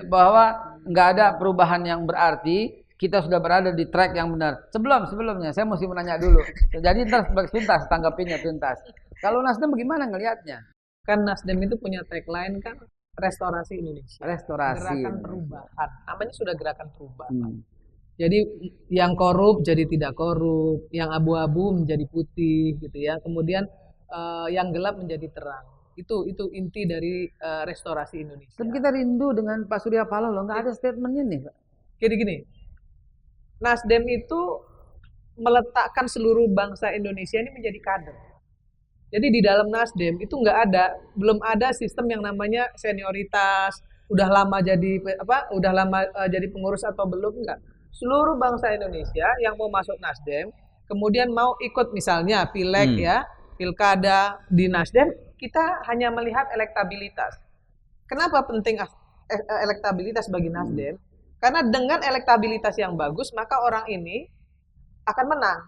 Bahwa nggak ada perubahan yang berarti, kita sudah berada di track yang benar. Sebelumnya saya mesti menanya dulu. Jadi ntar tuntas tanggapinya tuntas. Kalau Nasdem bagaimana ngelihatnya? Kan Nasdem itu punya tagline kan restorasi Indonesia. Restorasi. Gerakan perubahan. Namanya sudah gerakan perubahan. Jadi yang korup jadi tidak korup, yang abu-abu menjadi putih gitu ya. Kemudian yang gelap menjadi terang. Itu inti dari restorasi Indonesia. Tapi kita rindu dengan Pak Surya Paloh loh, nggak ada statementnya nih, Pak. Gini. Nasdem itu meletakkan seluruh bangsa Indonesia ini menjadi kader. Jadi di dalam Nasdem itu belum ada sistem yang namanya senioritas, udah lama jadi jadi pengurus atau belum, enggak. Seluruh bangsa Indonesia yang mau masuk Nasdem, kemudian mau ikut misalnya pileg ya, pilkada di Nasdem, kita hanya melihat elektabilitas. Kenapa penting elektabilitas bagi Nasdem? Karena dengan elektabilitas yang bagus, maka orang ini akan menang.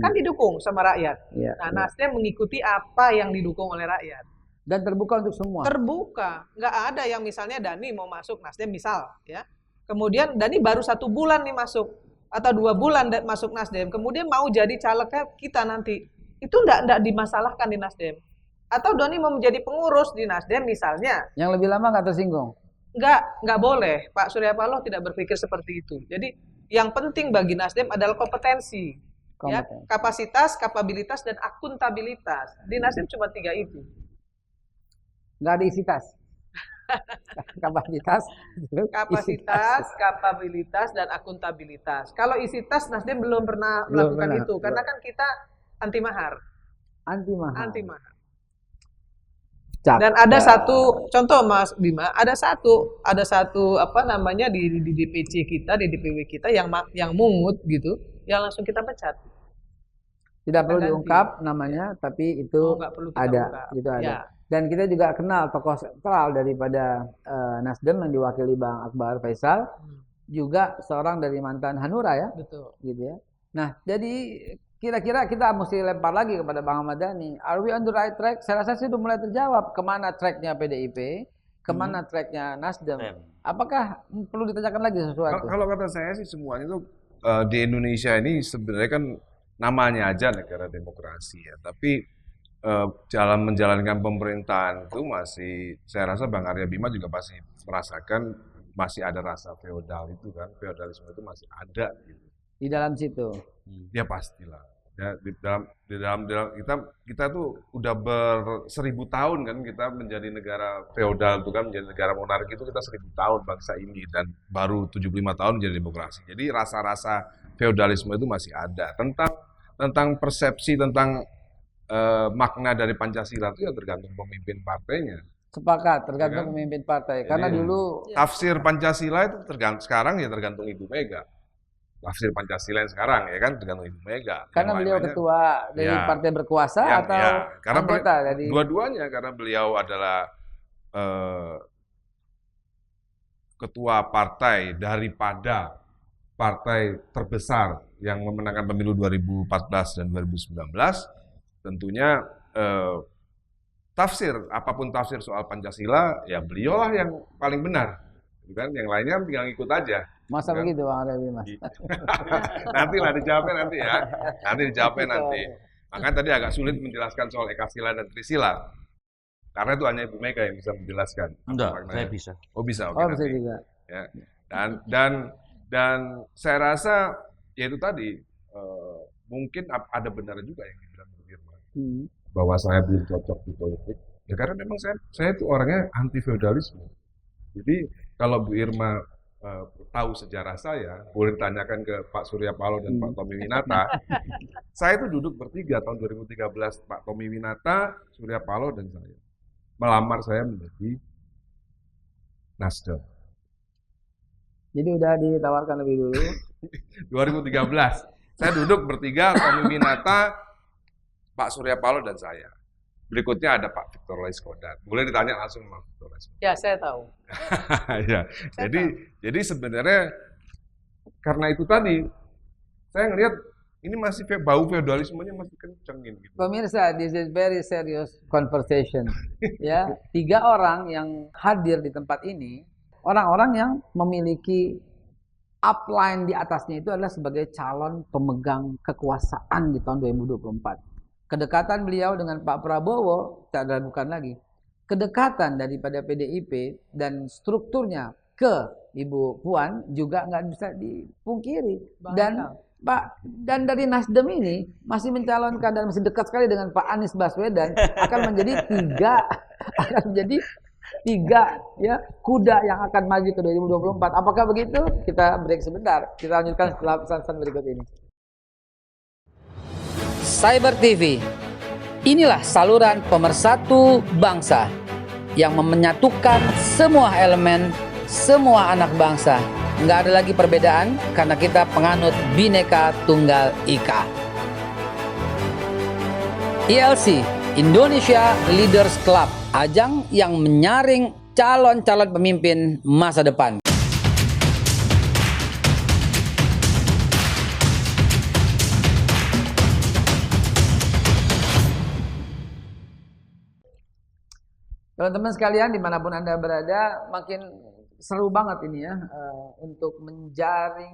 Kan didukung sama rakyat. Nasdem mengikuti apa yang didukung oleh rakyat. Dan terbuka untuk semua. Terbuka. Nggak ada yang misalnya Dhani mau masuk Nasdem misal. Ya. Kemudian Dhani baru 1 bulan nih masuk. Atau 2 bulan masuk Nasdem. Kemudian mau jadi calegnya kita nanti. Itu nggak dimasalahkan di Nasdem. Atau Dhani mau menjadi pengurus di Nasdem misalnya. Yang lebih lama nggak tersinggung. Nggak boleh. Pak Surya Paloh tidak berpikir seperti itu. Jadi yang penting bagi Nasdem adalah kompetensi. Ya, kapasitas, kapabilitas, dan akuntabilitas. Di Nasdem cuma 3 itu. Nggak ada isi tas. Kapasitas, kapabilitas, dan akuntabilitas. Kalau isi tas, Nasdem belum pernah melakukan itu. Karena kan kita anti mahar. Anti mahar. Dan ada satu contoh Mas Bima, ada satu apa namanya di DPC kita, di DPW kita yang mungut gitu, yang langsung kita pecat. Tidak perlu ganti. diungkap namanya, tapi itu Oh, nggak perlu kita ada, ungkap. gitu ada. Ya. Dan kita juga kenal tokoh sentral daripada Nasdem yang diwakili Bang Akbar Faisal, juga seorang dari mantan Hanura ya, Betul. gitu ya. Nah, jadi kira-kira kita mesti lempar lagi kepada Bang Ahmad Dhani. Are we on the right track? Saya rasa sih sudah mulai terjawab. Kemana tracknya PDIP? Kemana tracknya Nasdem? Apakah perlu ditanyakan lagi sesuatu? Kalau kata saya sih semuanya itu di Indonesia ini sebenarnya kan namanya aja negara demokrasi ya, tapi dalam menjalankan pemerintahan itu masih, saya rasa Bang Arya Bima juga pasti merasakan masih ada rasa feodal itu kan, feodalisme itu masih ada gitu. Di dalam situ. Ya pastilah. Ya, di dalam kita tuh udah ber1000 tahun kan kita menjadi negara feodal itu kan, menjadi negara monarki itu kita 1000 tahun bangsa ini, dan baru 75 tahun menjadi demokrasi. Jadi rasa-rasa feodalisme itu masih ada. Tentang persepsi tentang makna dari Pancasila itu ya tergantung pemimpin partainya. Sepakat, tergantung Ya kan? pemimpin partai. Karena Jadi, dulu Tafsir Pancasila itu sekarang ya tergantung Ibu Mega. Tafsir Pancasila yang sekarang ya kan tergantung Ibu Mega. karena Yang beliau lain-lainnya- ketua dari Ya. partai berkuasa Yang- atau ya, karena anggota dari dua-duanya, karena beliau adalah ketua partai daripada partai terbesar yang memenangkan pemilu 2014 dan 2019, tentunya apapun tafsir soal Pancasila ya beliaulah yang paling benar, gitu kan? Yang lainnya tinggal ikut aja. masa Kan? begitu Bang Arya Bima. Nanti lah dijawabnya nanti ya. Nanti dijawabnya nanti. Makanya tadi agak sulit menjelaskan soal Ekasila dan Trisila. Karena itu hanya Ibu Mega yang bisa menjelaskan. apa Enggak, maknanya. saya bisa. Oh bisa, oke Oh, bisa nanti. juga. Ya. Dan saya rasa ya itu tadi mungkin ada benar juga yang dibilang Bu Irma Hmm. bahwa saya belum cocok di politik. Ya karena memang saya itu orangnya anti feodalisme. Jadi kalau Bu Irma tahu sejarah saya, boleh tanyakan ke Pak Surya Paloh dan Pak Tommy Winata. Saya itu duduk bertiga tahun 2013, Pak Tommy Winata, Surya Paloh, dan saya. Melamar saya menjadi Nasdem. Jadi udah ditawarkan lebih dulu. 2013. Saya duduk bertiga, Tommy Winata, Pak Surya Paloh, dan saya. Berikutnya ada Pak Victor Laiskodat. Boleh ditanya langsung sama Victor Laiskodat. Ya, saya tahu. Ya, jadi sebenarnya karena itu tadi saya ngelihat ini masih bau feodalismenya masih kenceng gitu. Pemirsa, this is very serious conversation. Ya, 3 orang yang hadir di tempat ini, orang-orang yang memiliki upline di atasnya itu adalah sebagai calon pemegang kekuasaan di tahun 2024. Kedekatan beliau dengan Pak Prabowo tak diragukan lagi. Kedekatan daripada PDIP dan strukturnya ke Ibu Puan juga nggak bisa dipungkiri. Dan dan dari Nasdem ini masih mencalonkan dan masih dekat sekali dengan Pak Anies Baswedan, akan menjadi tiga ya kuda yang akan maju ke 2024. Apakah begitu? Kita break sebentar. Kita lanjutkan setelah pesan-pesan berikut ini. Cyber TV, inilah saluran pemersatu bangsa yang menyatukan semua elemen, semua anak bangsa. Nggak ada lagi perbedaan karena kita penganut Bhinneka Tunggal Ika. ILC, Indonesia Leaders Club, ajang yang menyaring calon-calon pemimpin masa depan. Teman-teman sekalian, dimanapun Anda berada, makin seru banget ini ya, untuk menjaring,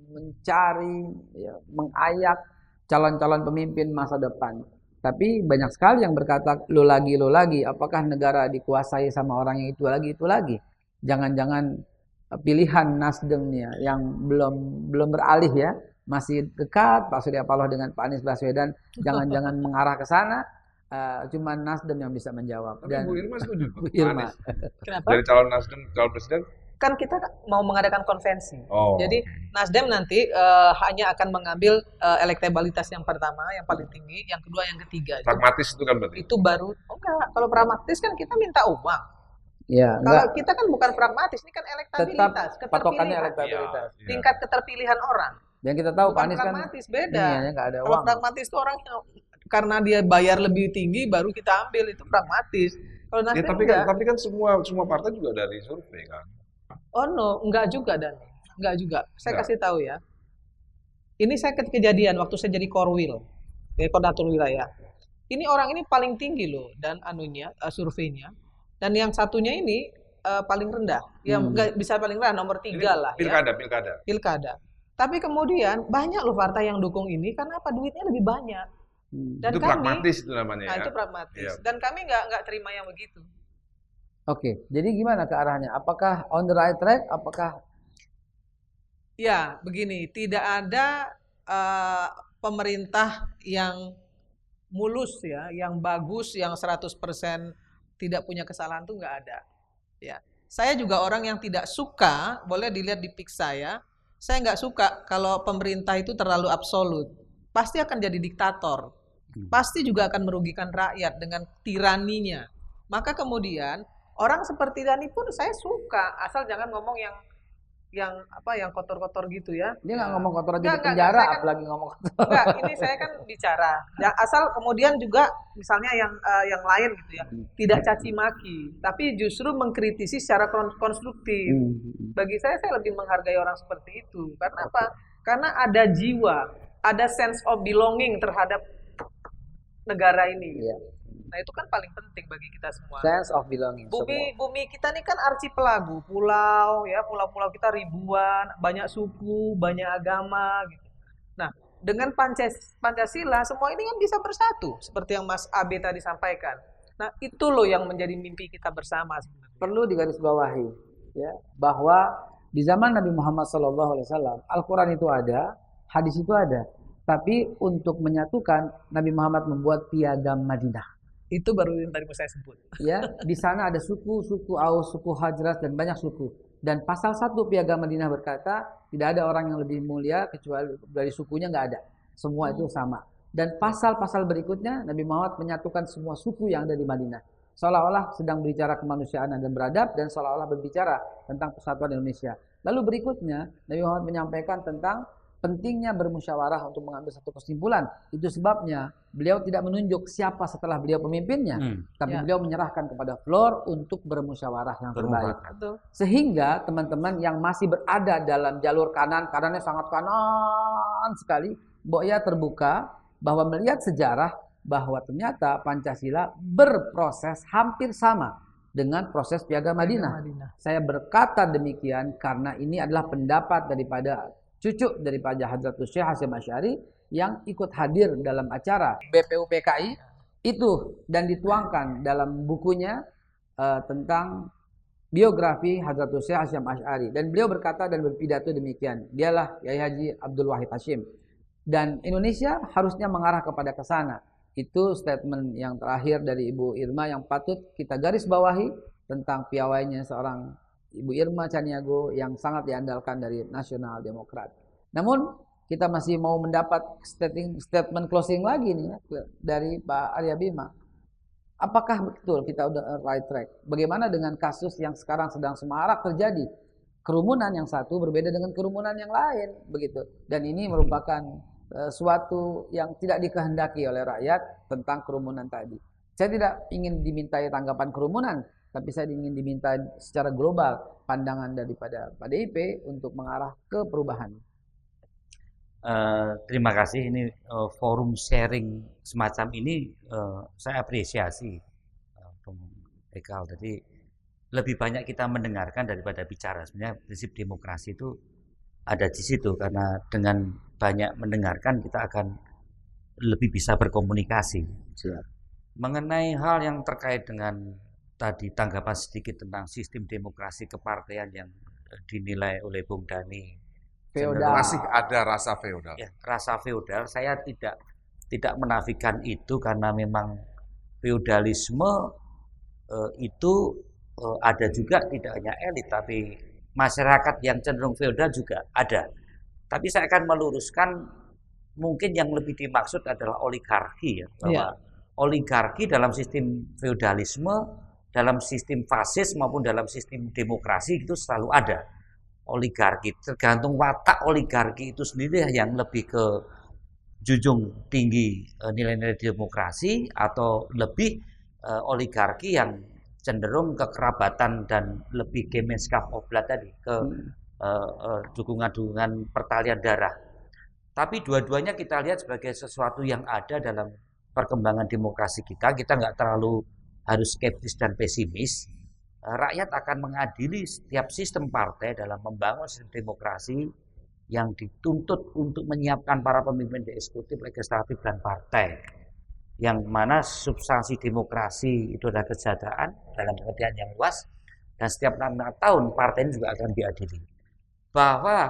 mencari, ya, mengayak calon-calon pemimpin masa depan. Tapi banyak sekali yang berkata, lo lagi, apakah negara dikuasai sama orang yang itu lagi? Jangan-jangan pilihan Nasdem ya, yang belum beralih ya, masih dekat Pak Surya Paloh dengan Pak Anies Baswedan, jangan-jangan mengarah ke sana. Cuma Nasdem yang bisa menjawab. Tapi Dan Bu Irma setuju. Bu Irma. Kenapa? Dari calon Nasdem, calon presiden. Kan kita mau mengadakan konvensi. Oh. Jadi Nasdem nanti hanya akan mengambil elektabilitas yang pertama, yang paling tinggi, yang kedua, yang ketiga. Pragmatis itu kan berarti. Itu baru enggak. Kalau pragmatis kan kita minta uang. Ya, Kalau enggak. kita kan bukan pragmatis, ini kan elektabilitas, Tetap patokannya keterpilihan. elektabilitas. Iya. Tingkat keterpilihan orang. Dan kita tahu Pak Bukan Anies kan pragmatis, beda. iniannya nggak ada Kalau uang. pragmatis itu orang yang karena dia bayar lebih tinggi baru kita ambil, itu pragmatis. Kalau Ya, Nasdem tapi kan semua partai juga dari survei kan. oh no, enggak juga dan enggak juga. Saya Enggak. kasih tahu ya. Ini saya kejadian waktu saya jadi Korwil, koordinator wilayah. Ini orang ini paling tinggi loh dan surveinya. Dan yang satunya ini paling rendah. Ya enggak bisa paling rendah, nomor 3 lah ya. Pilkada. Tapi kemudian banyak loh partai yang dukung ini karena apa? Duitnya lebih banyak. Dan Itu pragmatis itu namanya nah ya. itu pragmatis. Iya. Dan kami nggak terima yang begitu. Oke, jadi gimana ke arahnya? Apakah on the right track? Apakah Ya, begini, tidak ada pemerintah yang mulus ya, yang bagus, yang 100% tidak punya kesalahan tuh nggak ada. Ya, saya juga orang yang tidak suka, boleh dilihat di pic saya nggak suka kalau pemerintah itu terlalu absolut. Pasti akan jadi diktator. Pasti juga akan merugikan rakyat dengan tiraninya. Maka kemudian orang seperti Dani pun saya suka, asal jangan ngomong yang kotor-kotor gitu ya. dia nggak ngomong kotor aja di Nggak, penjara, saya kan- apalagi ngomong kotor. Enggak, ini saya kan bicara. Ya, asal kemudian juga misalnya yang lain gitu ya, tidak caci maki, tapi justru mengkritisi secara konstruktif. Bagi saya lebih menghargai orang seperti itu. Karena apa? Karena ada jiwa, ada sense of belonging terhadap negara ini. Iya. Nah, itu kan paling penting bagi kita semua. Sense of belonging. Bumi kita ini kan archipelago, pulau ya, pulau-pulau kita ribuan, banyak suku, banyak agama gitu. Nah, dengan Pancasila semua ini kan bisa bersatu seperti yang Mas Abe tadi sampaikan. Nah, itu loh yang menjadi mimpi kita bersama sebenarnya. Perlu digarisbawahi ya, bahwa di zaman Nabi Muhammad SAW, Al-Quran itu ada, hadis itu ada. Tapi untuk menyatukan, Nabi Muhammad membuat piagam Madinah. Itu baru yang tadi saya sebut. Ya, di sana ada suku Aus, suku Hajraj dan banyak suku. Dan pasal 1 piagam Madinah berkata, tidak ada orang yang lebih mulia kecuali dari sukunya, nggak ada. Semua itu sama. Dan pasal-pasal berikutnya Nabi Muhammad menyatukan semua suku yang ada di Madinah. Seolah-olah sedang berbicara kemanusiaan dan beradab, dan seolah-olah berbicara tentang persatuan Indonesia. Lalu berikutnya Nabi Muhammad menyampaikan tentang pentingnya bermusyawarah untuk mengambil satu kesimpulan. Itu sebabnya beliau tidak menunjuk siapa setelah beliau pemimpinnya, tapi beliau menyerahkan kepada floor untuk bermusyawarah yang terbaik. Sehingga teman-teman yang masih berada dalam jalur kanannya sangat kanan sekali, Boya terbuka bahwa melihat sejarah bahwa ternyata Pancasila berproses hampir sama dengan proses Piagam Madinah. Saya berkata demikian karena ini adalah pendapat daripada cucu daripada Hadratus Syekh Hasyim Asy'ari yang ikut hadir dalam acara BPUPKI itu dan dituangkan dalam bukunya tentang biografi Hadratus Syekh Hasyim Asy'ari, dan beliau berkata dan berpidato demikian. Dialah Yai Haji Abdul Wahid Hashim, dan Indonesia harusnya mengarah kepada ke sana. Itu statement yang terakhir dari Ibu Irma yang patut kita garis bawahi tentang piawainya seorang Ibu Irma Chaniago yang sangat diandalkan dari Nasional Demokrat. Namun kita masih mau mendapat statement closing lagi nih dari Pak Arya Bima. Apakah betul kita udah right track? Bagaimana dengan kasus yang sekarang sedang semarak terjadi? Kerumunan yang satu berbeda dengan kerumunan yang lain, begitu. Dan ini merupakan suatu yang tidak dikehendaki oleh rakyat tentang kerumunan tadi. Saya tidak ingin dimintai tanggapan kerumunan, tapi saya ingin diminta secara global pandangan daripada PDIP untuk mengarah ke perubahan. Terima kasih, ini forum sharing semacam ini saya apresiasi, Ekal. Jadi lebih banyak kita mendengarkan daripada bicara. Sebenarnya prinsip demokrasi itu ada di situ, karena dengan banyak mendengarkan kita akan lebih bisa berkomunikasi. Siap. Mengenai hal yang terkait dengan tadi tanggapan sedikit tentang sistem demokrasi kepartean yang dinilai oleh Bung Dani Feodal. Masih ada rasa feodal. Ya, rasa feodal, saya tidak menafikan itu, karena memang feodalisme itu ada juga, tidak hanya elit tapi masyarakat yang cenderung feodal juga ada. Tapi saya akan meluruskan, mungkin yang lebih dimaksud adalah oligarki ya, bahwa oligarki dalam sistem feodalisme, dalam sistem fasis maupun dalam sistem demokrasi itu selalu ada. oligarki. Tergantung watak oligarki itu sendiri yang lebih ke junjung tinggi nilai-nilai demokrasi atau lebih oligarki yang cenderung kekerabatan dan lebih Gemenskap of Blood tadi ke dukungan-dukungan pertalian darah. Tapi dua-duanya kita lihat sebagai sesuatu yang ada dalam perkembangan demokrasi kita. Kita nggak terlalu harus skeptis dan pesimis. Rakyat akan mengadili setiap sistem partai dalam membangun sistem demokrasi yang dituntut untuk menyiapkan para pemimpin di eksekutif, legislatif, dan partai. Yang mana substansi demokrasi itu adalah kesejahteraan dalam pengertian yang luas, dan setiap 6 tahun partai ini juga akan diadili. Bahwa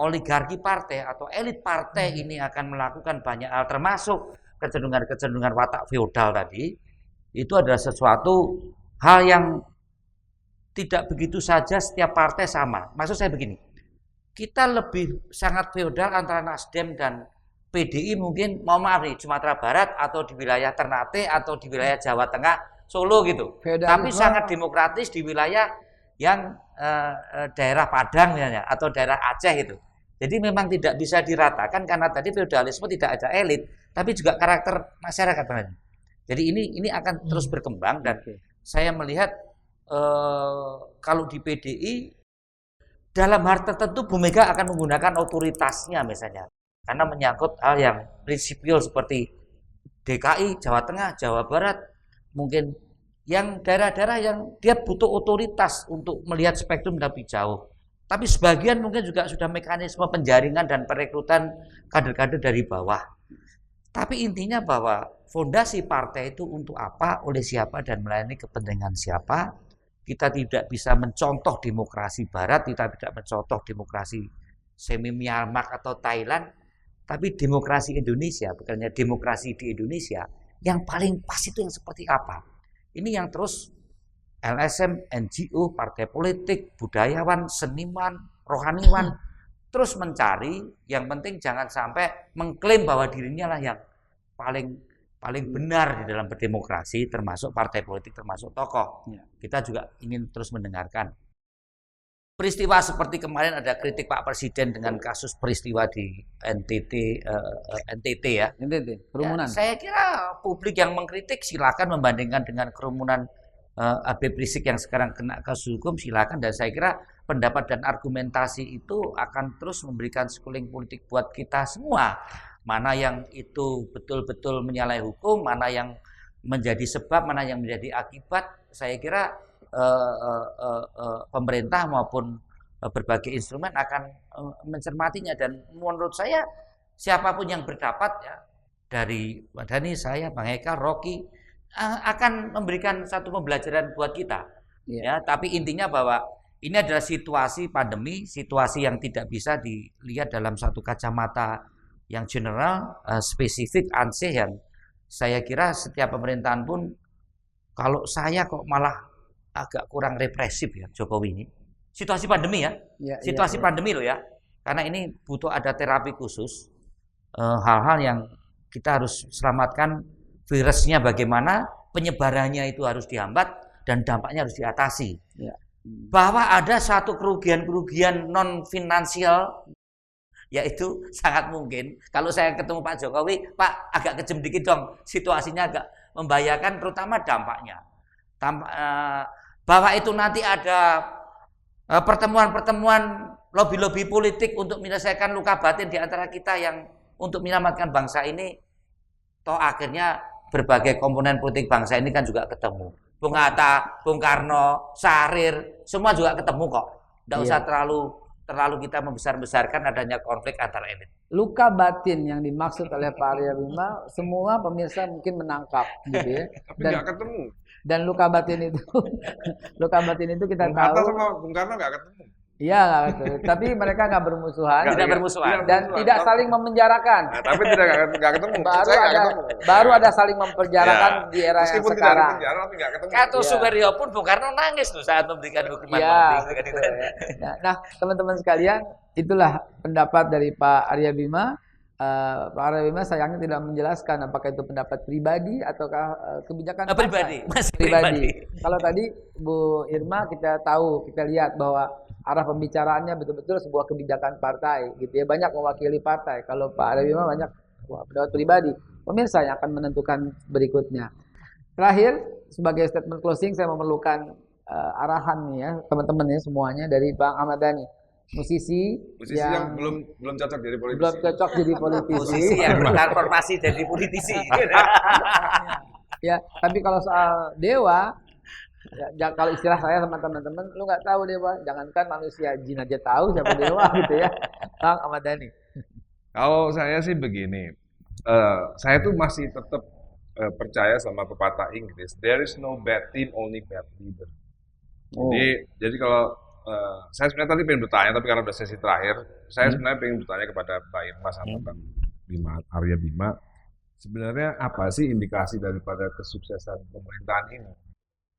oligarki partai atau elit partai ini akan melakukan banyak hal, termasuk kecenderungan-kecenderungan watak feodal tadi, itu adalah sesuatu hal yang tidak begitu saja setiap partai sama. Maksud saya begini, kita lebih sangat feodal antara Nasdem dan PDI mungkin, mohon maaf nih, Sumatera Barat atau di wilayah Ternate atau di wilayah Jawa Tengah, Solo gitu. Tapi sangat demokratis di wilayah yang daerah Padang misalnya atau daerah Aceh gitu. Jadi memang tidak bisa diratakan karena tadi feodalisme tidak ada elit, tapi juga karakter masyarakat. Jadi ini akan terus berkembang dan saya melihat kalau di PDI dalam hal tertentu Bu Mega akan menggunakan otoritasnya misalnya karena menyangkut hal yang prinsipil seperti DKI, Jawa Tengah, Jawa Barat, mungkin yang daerah-daerah yang dia butuh otoritas untuk melihat spektrum lebih jauh. Tapi sebagian mungkin juga sudah mekanisme penjaringan dan perekrutan kader-kader dari bawah. Tapi intinya bahwa fondasi partai itu untuk apa, oleh siapa, dan melayani kepentingan siapa. Kita tidak bisa mencontoh demokrasi Barat, kita tidak mencontoh demokrasi semi Myanmar atau Thailand, tapi demokrasi Indonesia, bukannya demokrasi di Indonesia, yang paling pas itu yang seperti apa. Ini yang terus LSM, NGO, partai politik, budayawan, seniman, rohaniwan, terus mencari, yang penting jangan sampai mengklaim bahwa dirinya lah yang paling benar di dalam berdemokrasi, termasuk partai politik, termasuk tokoh. Kita juga ingin terus mendengarkan. Peristiwa seperti kemarin ada kritik Pak Presiden dengan kasus peristiwa di NTT ya. NTT, kerumunan. Ya, saya kira publik yang mengkritik silakan membandingkan dengan kerumunan Habib Rizik yang sekarang kena kasus hukum, silakan. Dan saya kira pendapat dan argumentasi itu akan terus memberikan schooling politik buat kita semua. Mana yang itu betul-betul menyalahi hukum, mana yang menjadi sebab, mana yang menjadi akibat. Saya kira pemerintah maupun berbagai instrumen akan mencermatinya. Dan menurut saya siapapun yang berdapat ya, dari Pak Dhani, saya, Bang Eka, Rocky, akan memberikan satu pembelajaran buat kita. Ya, tapi intinya bahwa ini adalah situasi pandemi, situasi yang tidak bisa dilihat dalam satu kacamata yang general, spesifik, ansih, yang saya kira setiap pemerintahan pun, kalau saya kok malah agak kurang represif ya Jokowi ini. Situasi pandemi ya, situasi pandemi loh ya, karena ini butuh ada terapi khusus, hal-hal yang kita harus selamatkan. Virusnya bagaimana, penyebarannya itu harus dihambat dan dampaknya harus diatasi. Bahwa ada satu kerugian-kerugian non finansial, yaitu sangat mungkin kalau saya ketemu Pak Jokowi, Pak agak kejem dikit dong, situasinya agak membahayakan, terutama dampaknya. Bahwa itu nanti ada pertemuan-pertemuan lobby-lobby politik untuk menyelesaikan luka batin di antara kita yang untuk menyelamatkan bangsa ini, toh akhirnya berbagai komponen politik bangsa ini kan juga ketemu. Bung Hatta, Bung Karno, Syahrir, semua juga ketemu kok. Tidak usah terlalu kita membesar-besarkan adanya konflik antar elit. Luka batin yang dimaksud oleh Pak Arya Bima, semua pemirsa mungkin menangkap, gitu ya. Tapi nggak ketemu. Dan luka batin itu kita Bung tahu. Hatta sama Bung Karno nggak ketemu. Iya, tapi mereka nggak bermusuhan, dan bermusuhan. tidak saling memenjarakan. Nah, tapi nggak ketemu. Baru ada saling memenjarakan di era yang meskipun sekarang. Tidak penjara, tapi nggak ketemu. Kata Suwaryo pun Bung Karno nangis tuh saat memberikan hukuman mati. Nah, teman-teman sekalian, itulah pendapat dari Pak Arya Bima. Pak Arya Bima sayangnya tidak menjelaskan apakah itu pendapat pribadi ataukah kebijakan pribadi. Kalau tadi Bu Irma kita lihat bahwa arah pembicaraannya betul-betul sebuah kebijakan partai gitu ya, banyak mewakili partai. Kalau Pak Arya Bima banyak pendapat pribadi. Pemirsa yang akan menentukan berikutnya. Terakhir, sebagai statement closing saya memerlukan arahan nih ya teman-teman ya semuanya dari Bang Ahmad Dhani, musisi yang belum cocok jadi politisi. Belum cocok jadi politisi. Musisi yang bertransformasi jadi politisi. Ya, tapi kalau soal dewa, ya, kalau istilah saya sama teman-teman, lu nggak tahu dewa, jangankan manusia, jin aja tahu siapa dewa gitu ya. Bang Ahmad Dhani. Kalau saya sih begini, saya tuh masih tetap percaya sama pepatah Inggris, there is no bad team, only bad leader. Jadi kalau saya sebenarnya tadi pengen bertanya, tapi karena udah sesi terakhir, saya sebenarnya pengen bertanya kepada Mbak Irma sama Bang Arya Bima, sebenarnya apa sih indikasi daripada kesuksesan pemerintahan ini?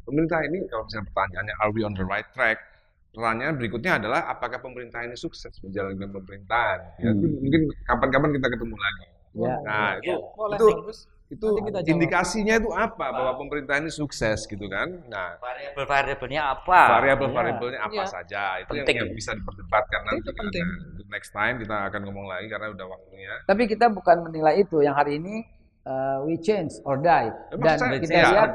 Pemerintah ini, kalau misalnya pertanyaannya, are we on the right track? Pertanyaan berikutnya adalah, apakah pemerintah ini sukses menjalankan pemerintahan? Ya, mungkin kapan-kapan kita ketemu lagi. Ya, nah, itu indikasinya itu apa bahwa pemerintah ini sukses gitu kan? Nah, variabel-variabelnya apa? Variabel-variabelnya apa saja? Itu yang bisa diperdebatkan nanti. Itu penting. Next time kita akan ngomong lagi karena udah waktunya. Tapi kita bukan menilai itu. Yang hari ini we change or die. Dan kita lihat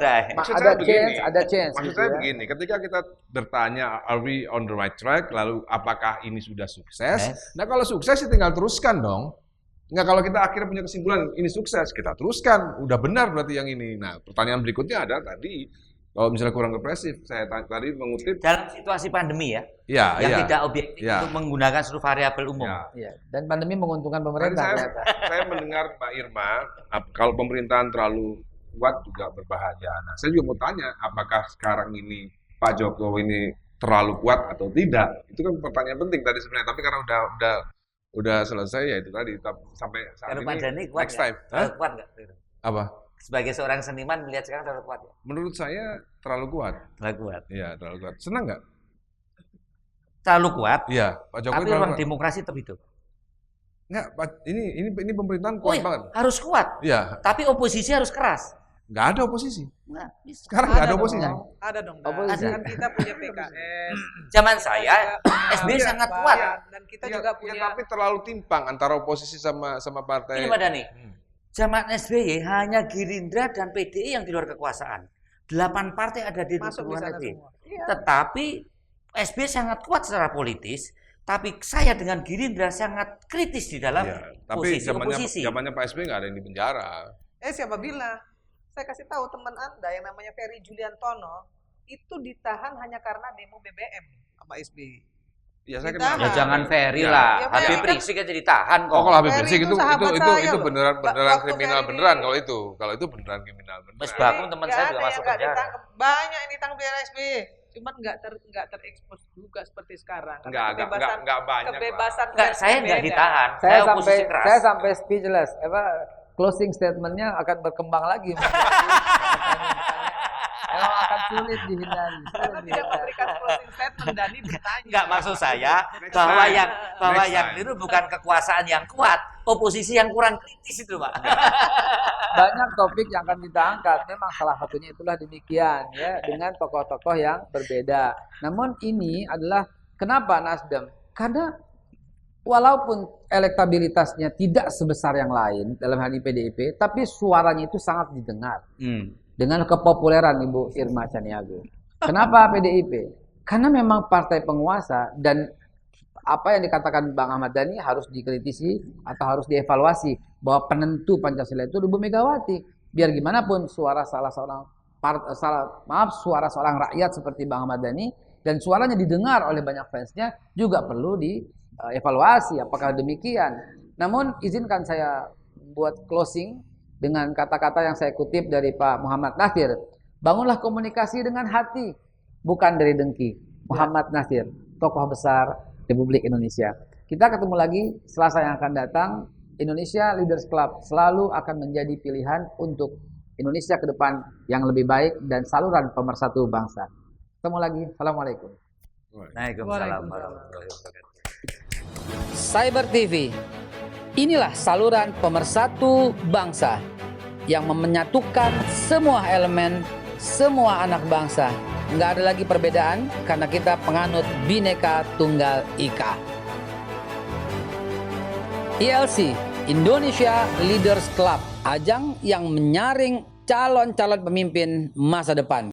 ada change. Maksud saya begini, ketika kita bertanya are we on the right track, lalu apakah ini sudah sukses? Nah kalau sukses ya tinggal teruskan dong. Nggak, kalau kita akhirnya punya kesimpulan ini sukses, kita teruskan, udah benar berarti yang ini. Nah pertanyaan berikutnya ada tadi, kalau misalnya kurang represif, saya tadi mengutip dalam situasi pandemi ya, yang tidak objektif untuk menggunakan seluruh variabel umum. Ya. Dan pandemi menguntungkan pemerintah. Saya mendengar Mbak Irma, kalau pemerintahan terlalu kuat juga berbahaya. Nah, saya juga mau tanya, apakah sekarang ini Pak Jokowi ini terlalu kuat atau tidak? Itu kan pertanyaan penting tadi sebenarnya. Tapi karena udah selesai ya itu tadi. Sampai saat ini kuat next time. Kuat nggak? Apa? Sebagai seorang seniman melihat sekarang terlalu kuat ya? Menurut saya terlalu kuat. Terlalu kuat. Iya, terlalu kuat. Senang nggak? Terlalu kuat. Iya, Pak Jokowi tapi ruang demokrasi tetap hidup. Enggak, ini pemerintahan kuat banget. Harus kuat. Iya. Tapi oposisi harus keras. Nggak ada oposisi. Nah, sekarang nggak ada oposisi. Ada dong. Oposisi. Kan kita punya PKS. Zaman saya SBY sangat kuat. Dan kita juga punya. Tapi terlalu timpang antara oposisi sama partai. Ini Pak Dhani. Zaman SBY hanya Gerindra dan PDI yang di luar kekuasaan. 8 partai ada di luar negeri. Tetapi SBY sangat kuat secara politis. Tapi saya dengan Gerindra sangat kritis di dalam posisi oposisi. Zamannya Pak SBY nggak ada yang di penjara. Siapa bilang? Saya kasih tahu teman Anda yang namanya Ferry Juliantono itu ditahan hanya karena demo BBM sama SBY. Ya saya kenal. Ya jangan Ferry lah. Habib Rizik aja ditahan kok. Oh, kalau Habib Rizik itu beneran kriminal Ferry. beneran kalau itu beneran kriminal beneran. Mas Bakung teman saya juga masuk penjara. Banyak yang ditangkap di SBY. Cuman nggak terekspos juga seperti sekarang. Nggak banyak. Kebebasan saya nggak ditahan. Saya sampai speechless. Closing statementnya akan berkembang lagi. Akan sulit dihindari. Tidak memberikan closing statement Dhani bertanya. Enggak, maksud saya bahwa yang itu bukan kekuasaan yang kuat, oposisi yang kurang kritis itu, Pak. Banyak topik yang akan kita angkat. Memang salah satunya itulah demikian ya, dengan tokoh-tokoh yang berbeda. Namun ini adalah kenapa Nasdem? Karena walaupun elektabilitasnya tidak sebesar yang lain dalam hal ini PDIP, tapi suaranya itu sangat didengar. Dengan kepopuleran Ibu Irma Chaniago. Kenapa PDIP? Karena memang partai penguasa dan apa yang dikatakan Bang Ahmad Dhani harus dikritisi atau harus dievaluasi bahwa penentu Pancasila itu Ibu Megawati. Biar gimana pun suara seorang rakyat seperti Bang Ahmad Dhani dan suaranya didengar oleh banyak fansnya juga perlu dievaluasi apakah demikian. Namun izinkan saya buat closing dengan kata-kata yang saya kutip dari Pak Muhammad Nasir. Bangunlah komunikasi dengan hati, bukan dari dengki. Muhammad Nasir, tokoh besar Republik Indonesia. Kita ketemu lagi Selasa yang akan datang. Indonesia Leaders Club selalu akan menjadi pilihan untuk Indonesia ke depan yang lebih baik dan saluran pemersatu bangsa. Ketemu lagi. Assalamualaikum. Waalaikumsalam warahmatullahi wabarakatuh. Cyber TV. Inilah saluran pemersatu bangsa yang menyatukan semua elemen, semua anak bangsa nggak ada lagi perbedaan karena kita penganut Bhinneka Tunggal Ika. ILC, Indonesia Leaders Club, ajang yang menyaring calon-calon pemimpin masa depan.